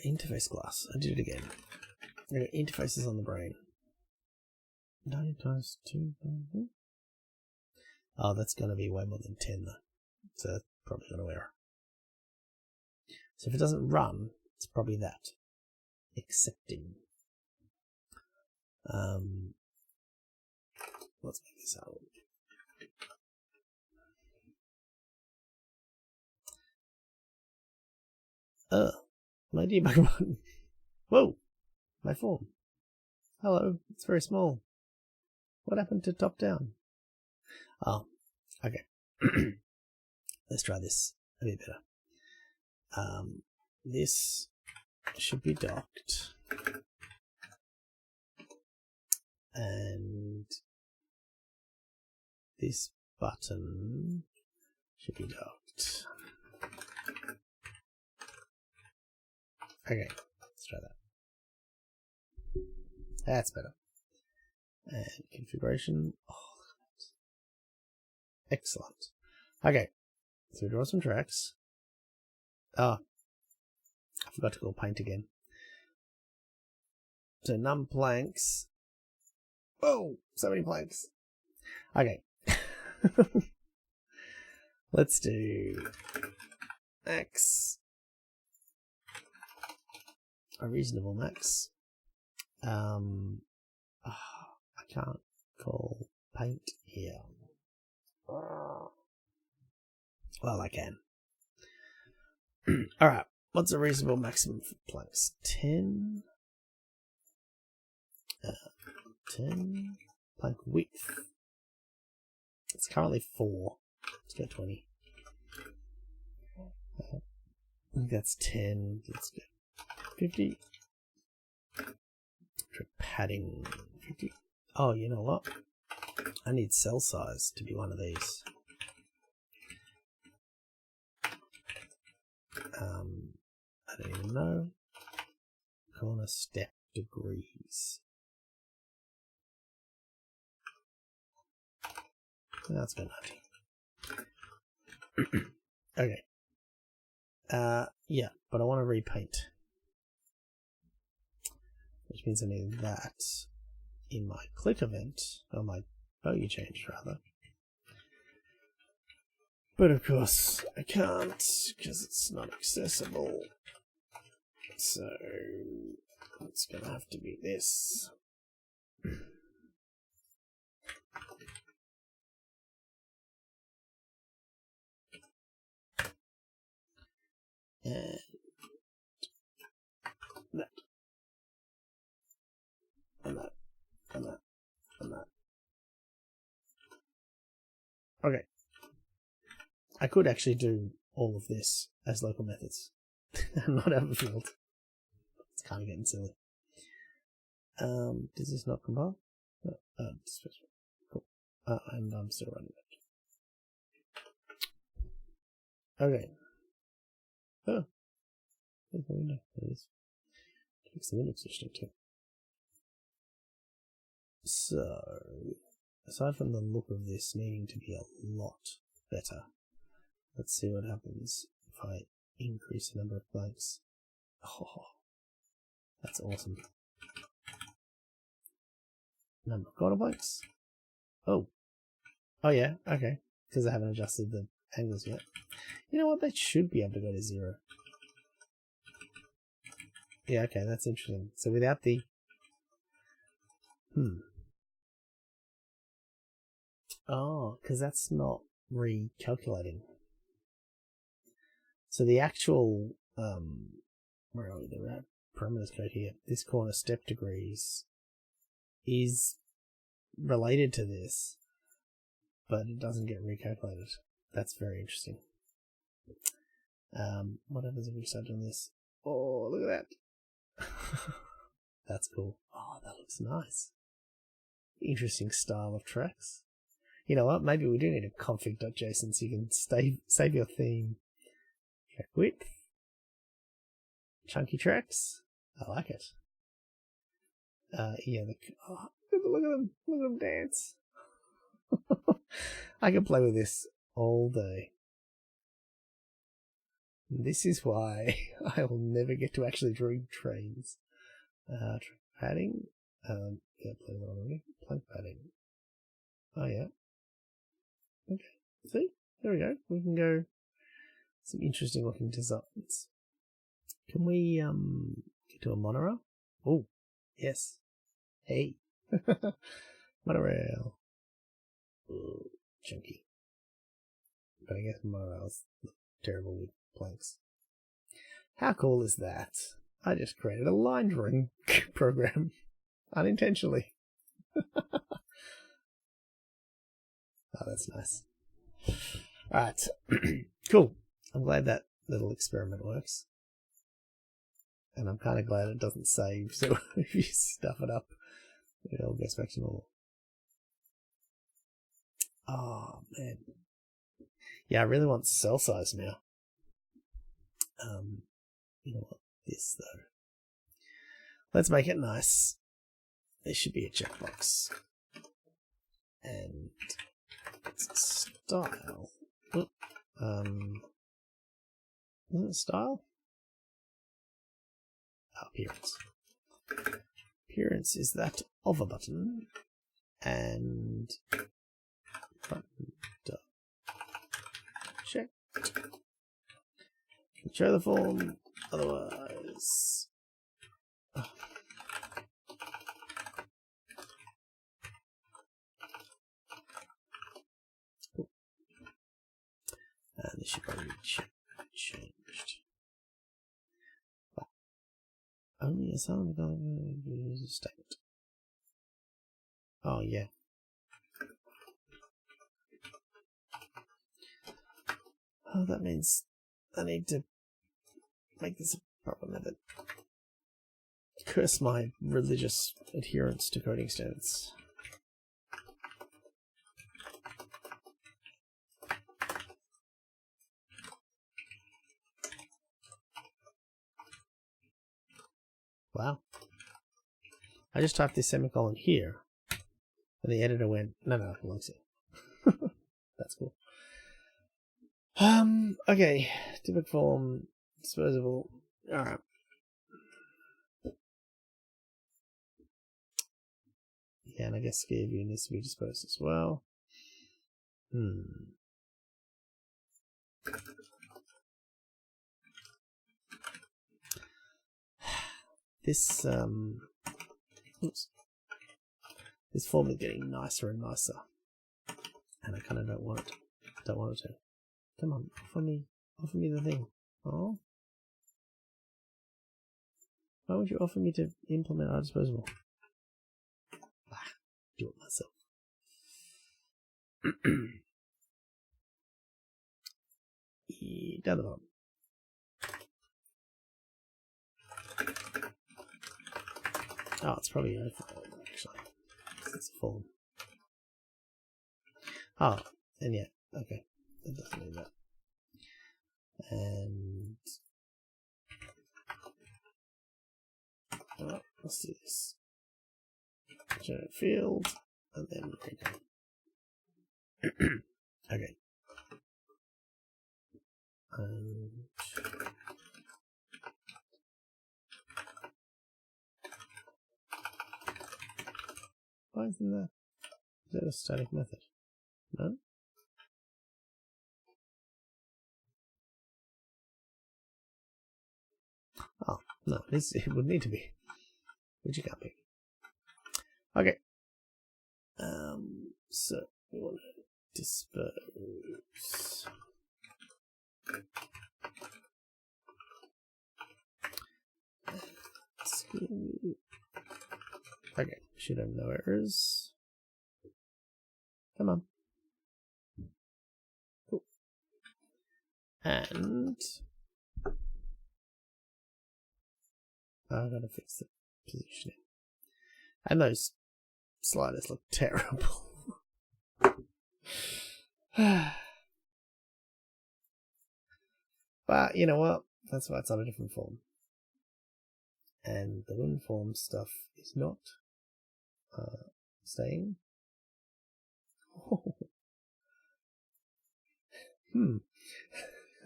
Interface glass. I did it again. Okay, interfaces on the brain. 9 times 2. Oh, that's going to be way more than 10 though. So that's probably going to error. So if it doesn't run, it's probably that. Accepting. Let's make this out. My debug button. Whoa, my form. Hello, it's very small. What happened to top down? Oh, okay. Let's try this a bit better. This should be docked. And this button should be docked. Okay, let's try that. That's better. And configuration. Oh, excellent. Okay, so draw some tracks. Oh, I forgot to call paint again. So num planks. Oh, so many planks. Okay. Let's do max. A reasonable max. I can't call paint here. Well, I can. Alright, what's a reasonable maximum for planks? 10. 10. Plank width. It's currently 4. Let's go 20. I think that's 10. Let's go 50. Padding 50. Oh, you know what? I need cell size to be one of these. I don't even know. Corner step degrees. That's good. Okay. Yeah, but I want to repaint. Which means I need that in my click event, or my bogey change rather. But of course I can't because it's not accessible. So it's gonna have to be this. And that. And that. And that. And that. Okay. I could actually do all of this as local methods and not have a field. It's kind of getting silly. Does this not compile? Cool. And I'm still running it. Okay. Oh. There's the window. There it is. Fix the window position too. So, aside from the look of this needing to be a lot better, let's see what happens if I increase the number of blanks. Oh, that's awesome. Number of quarter blanks. Oh. Oh yeah, okay. Because I haven't adjusted the angles yet. You know what? That should be able to go to 0. Yeah, okay, that's interesting. So without the... Oh, because that's not recalculating. So the actual... where are we? The parameters code here. This corner step degrees is related to this, but it doesn't get recalculated. That's very interesting. What happens if we start doing this? Oh, look at that. That's cool. Oh, that looks nice. Interesting style of tracks. You know what? Maybe we do need a config.json so you can save your theme. Track width. Chunky tracks. I like it. Yeah, look at them. Look at them dance. I can play with this all day. This is why I will never get to actually dream trains. Padding. Yeah, play that already. Plank padding. Oh yeah. Okay. See? There we go. We can go some interesting looking designs. Can we get to a monorail? Oh, yes. Hey. Monorail. Ooh, chunky. But I guess monorails look terrible with planks. How cool is that? I just created a line drawing program unintentionally. Oh, that's nice. Alright. Cool. I'm glad that little experiment works. And I'm kind of glad it doesn't save, so if you stuff it up, it all goes back to normal. Oh, man. Yeah, I really want cell size now. You know what? This, though. Let's make it nice. There should be a checkbox. And style. Isn't it style? Oh, appearance. Appearance is that of a button. And button checked. Show the form, otherwise. Oh. Cool. And this should probably be changed. But only a sound is a statement. Oh yeah. Oh, that means I need to make this a proper method. Curse my religious adherence to coding standards. Wow. I just typed this semicolon here, and the editor went, no, it belongs here. That's cool. Okay. Typical form, disposable. Alright. Yeah, and I guess scale view needs to be disposed as well. This this form is getting nicer and nicer, and I kind of don't want it. Don't want it to. Come on, offer me the thing. Oh, why would you offer me to implement our disposable? Do it myself. Down the bottom. Oh, it's probably actually. It's a form. Oh, and yeah, okay. That doesn't mean that. And alright, let's do this. Generate field, and then rename. Okay. And why isn't that? Is that a static method? No? Oh, no, it would need to be. Which you can't be. Okay. So we want to disperse. Okay, should have no errors. Come on. Cool. And I gotta fix the positioning. And those sliders look terrible. But you know what? That's why it's on a different form. And the wind form stuff is not staying.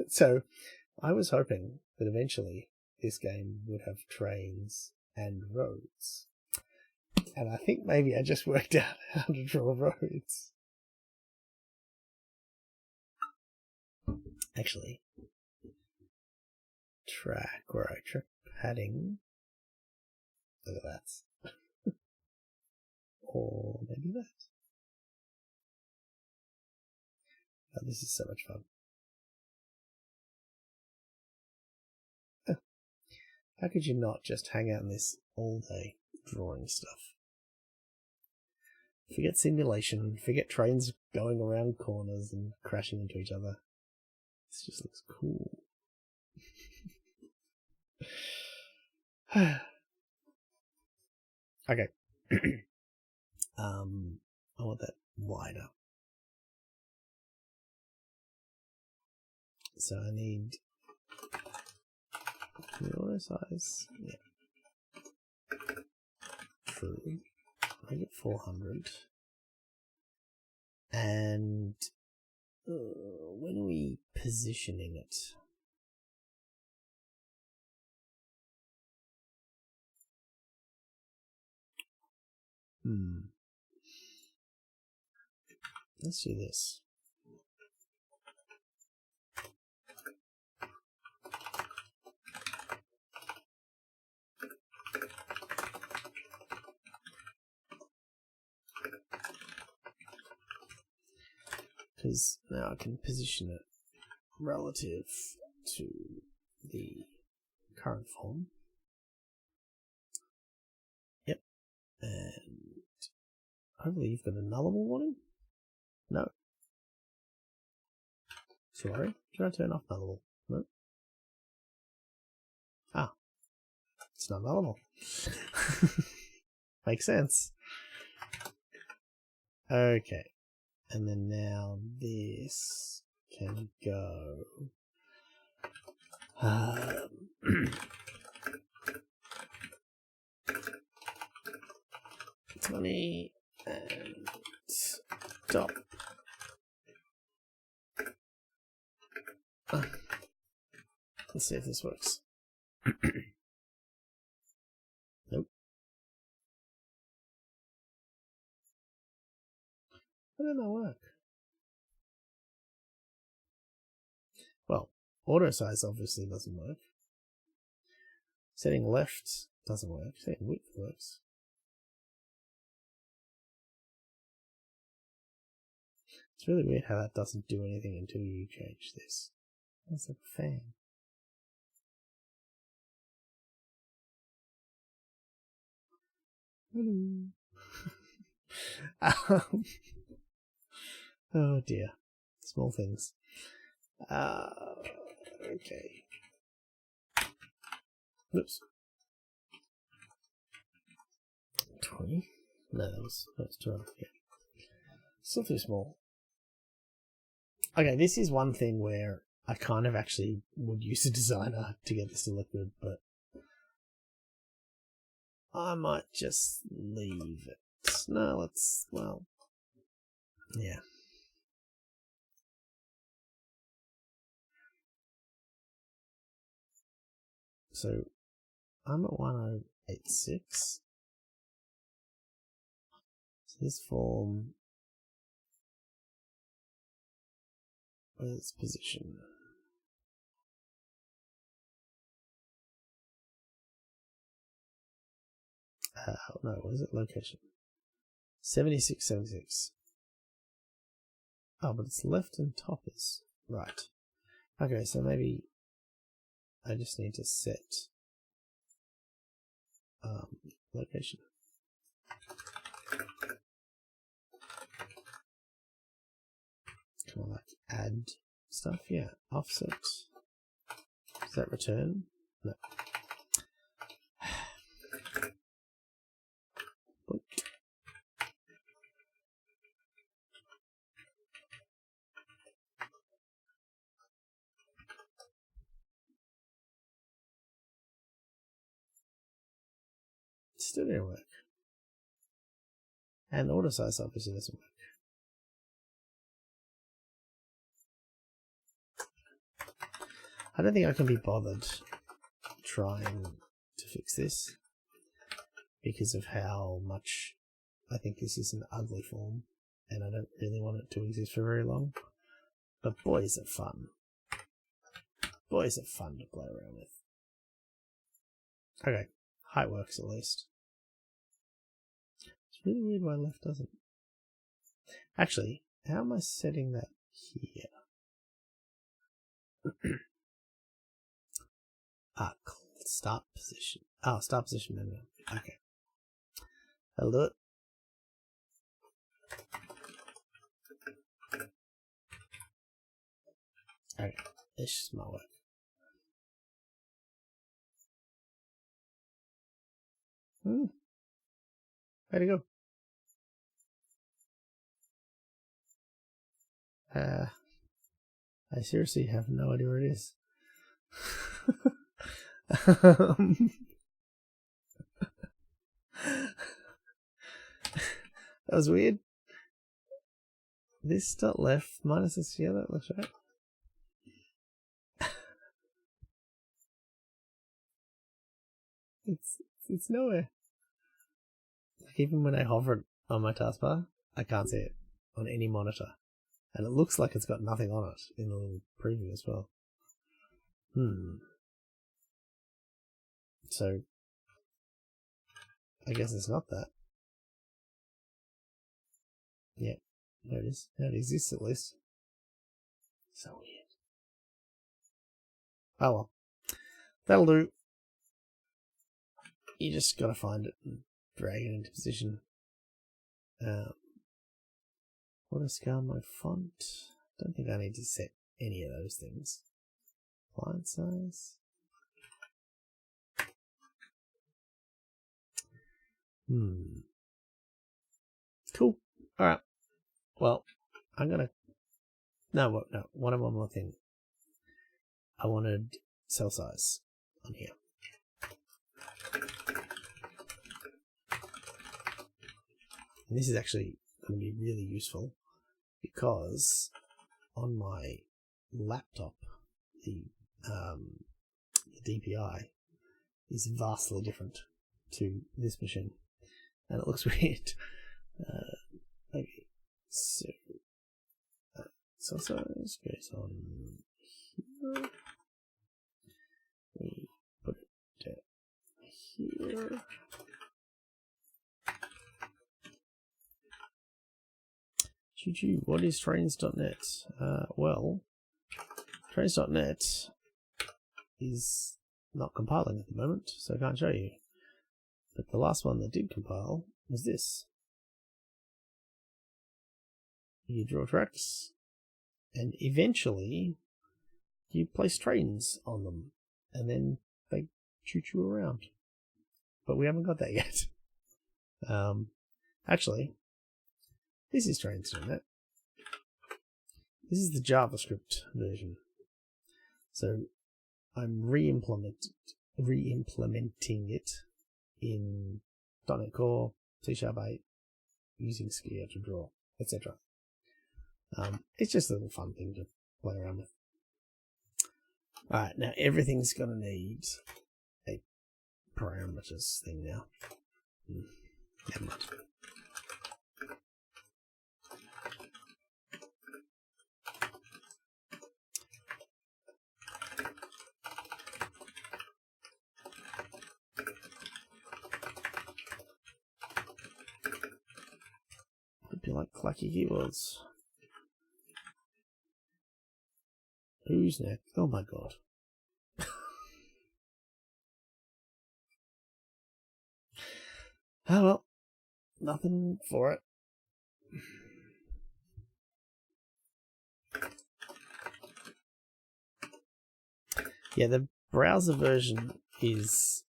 So I was hoping that eventually this game would have trains and roads. And I think maybe I just worked out how to draw roads. Actually, track padding. Look at that. Or maybe that. Oh, this is so much fun. How could you not just hang out in this all day drawing stuff? Forget simulation, forget trains going around corners and crashing into each other. This just looks cool. Okay. I want that wider. So I need the auto size. Yeah. True. Make it 400. And when are we positioning it? Let's do this. Because now I can position it relative to the current form. Yep. And hopefully you've got a nullable warning? No. Sorry, did I turn off nullable? No. Ah. It's not nullable. Makes sense. Okay. And then now this can go 20 and stop. Let's see if this works. Nope. How did that work? Well, auto size obviously doesn't work. Setting left doesn't work. Setting width works. It's really weird how that doesn't do anything until you change this. That's like a fan. Oh dear. Small things. Okay. Oops. 20? No, that was 12. Yeah. Still too small. Okay, this is one thing where I kind of actually would use a designer to get this to look good, but I might just leave it. No, let's, well, yeah. So I'm at 1086. So this form, where's its position? No, what is it? Location. 76, 76. Oh, but it's left and top is right. Okay, so maybe I just need to set location. Can I like add stuff? Yeah, offset. Does that return? No. Still didn't work. And auto size obviously doesn't work. I don't think I can be bothered trying to fix this because of how much I think this is an ugly form and I don't really want it to exist for very long. But boy is it fun. Boy is it fun to play around with. Okay, height works at least. It's really weird why left doesn't. Actually, how am I setting that here? Start position. Oh, start position menu. Okay. That'll do it. Okay, it's just my work. Where'd it go? I seriously have no idea where it is. That was weird. This dot left minus this, yeah, that looks right. It's nowhere. Like even when I hover it on my taskbar, I can't see it on any monitor. And it looks like it's got nothing on it in the little preview as well. So, I guess it's not that. Yeah, there it is. Now it exists at least. So weird. Oh well. That'll do. You just gotta find it and drag it into position. Want to scale my font? Don't think I need to set any of those things. Font size. Cool. Alright. Well, I'm gonna... No, one more thing. I wanted cell size on here. And this is actually going to be really useful because on my laptop, the DPI is vastly different to this machine, and it looks weird. Okay, so cell size goes on here. We put it down here. GG, what is trains.net? Well, trains.net is not compiling at the moment, so I can't show you. But the last one that did compile was this. You draw tracks, and eventually you place trains on them, and then they choo-choo around. But we haven't got that yet. Actually, this is trains.net. This is the JavaScript version. So I'm re-implementing it in .NET Core, C#8, using Skier to draw, etc. It's just a little fun thing to play around with. Alright, now everything's going to need a parameters thing now. Never mind. Would be like clacky keywords. Who's next? Oh my god. Oh well, nothing for it. Yeah, the browser version is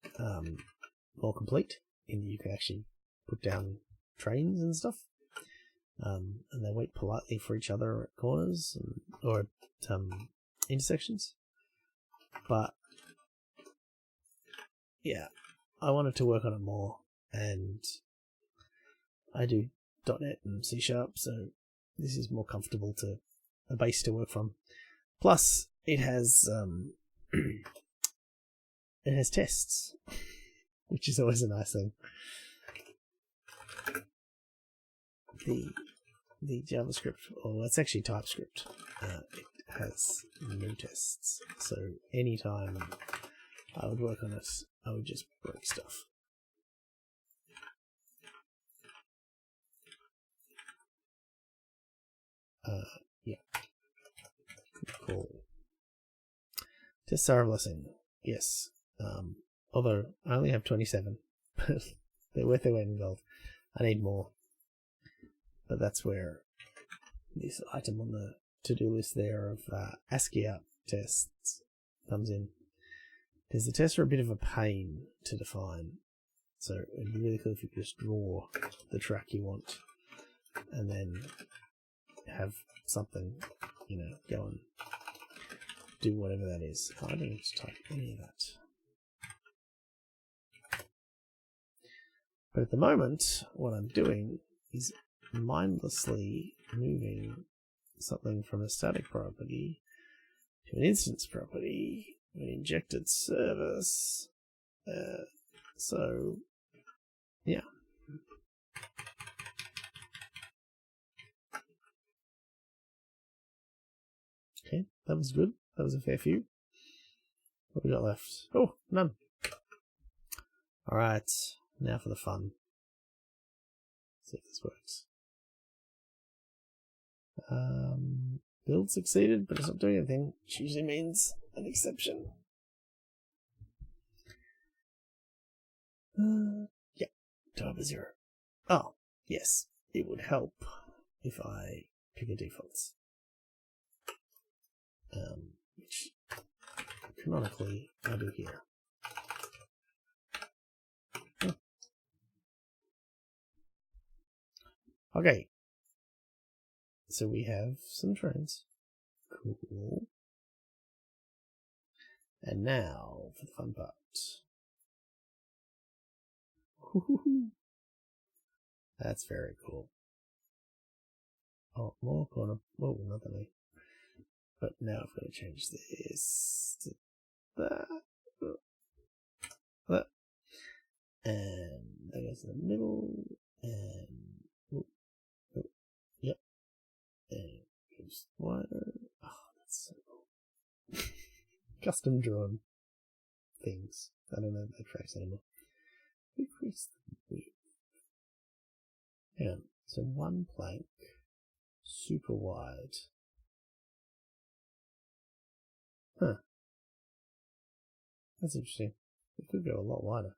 more complete, in that you can actually put down trains and stuff, and they wait politely for each other at corners or at intersections. But yeah, I wanted to work on it more, and I do .NET and C#, so this is more comfortable to a base to work from. Plus, it has it has tests, which is always a nice thing. The JavaScript, or it's actually TypeScript, it has no tests. So anytime I would work on it, I would just break stuff. Yeah. Cool. Tests are a blessing. Yes. Although I only have 27, but they're worth their weight in gold. I need more. But that's where this item on the to-do list there of ASCII out tests comes in. Because the tests are a bit of a pain to define. So it'd be really cool if you could just draw the track you want and then have something, go and do whatever that is. Oh, I don't need to type any of that. But at the moment, what I'm doing is mindlessly moving something from a static property to an instance property, an injected service. So, yeah. Okay, that was good. That was a fair few. What we got left? Oh, none. Alright, now for the fun. See if this works. Build succeeded, but it's not doing anything, which usually means an exception. Yeah, type 0. Oh, yes, it would help if I pick a default. Which canonically I do here. Okay, so we have some trains. Cool. And now for the fun part. That's very cool. Oh, more corner. Oh, not that way. But now I've got to change this to that. That. And that goes in the middle. And yep. And it goes wider. Oh, that's so cool. Custom drawn things. I don't know if that tracks anymore. Increase the width. Yeah. So one plank, super wide. Huh. That's interesting. It could go a lot wider.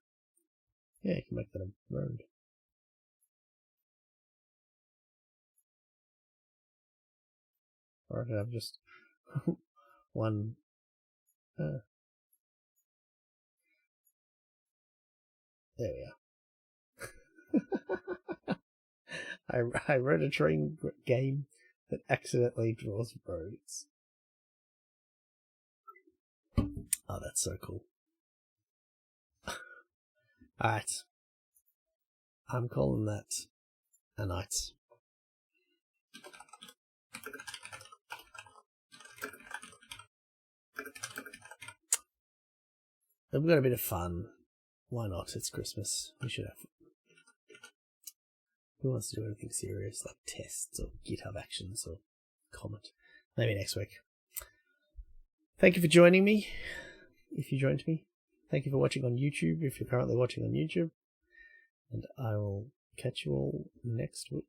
Yeah, you can make that a road. Or I could have just one. There we are. I wrote a train game that accidentally draws roads. Oh, that's so cool. Alright. I'm calling that a night. We've got a bit of fun. Why not? It's Christmas. We should have fun. Who wants to do anything serious like tests or GitHub actions or comment? Maybe next week. Thank you for joining me. If you joined me. Thank you for watching on YouTube if you're currently watching on YouTube. And I will catch you all next week.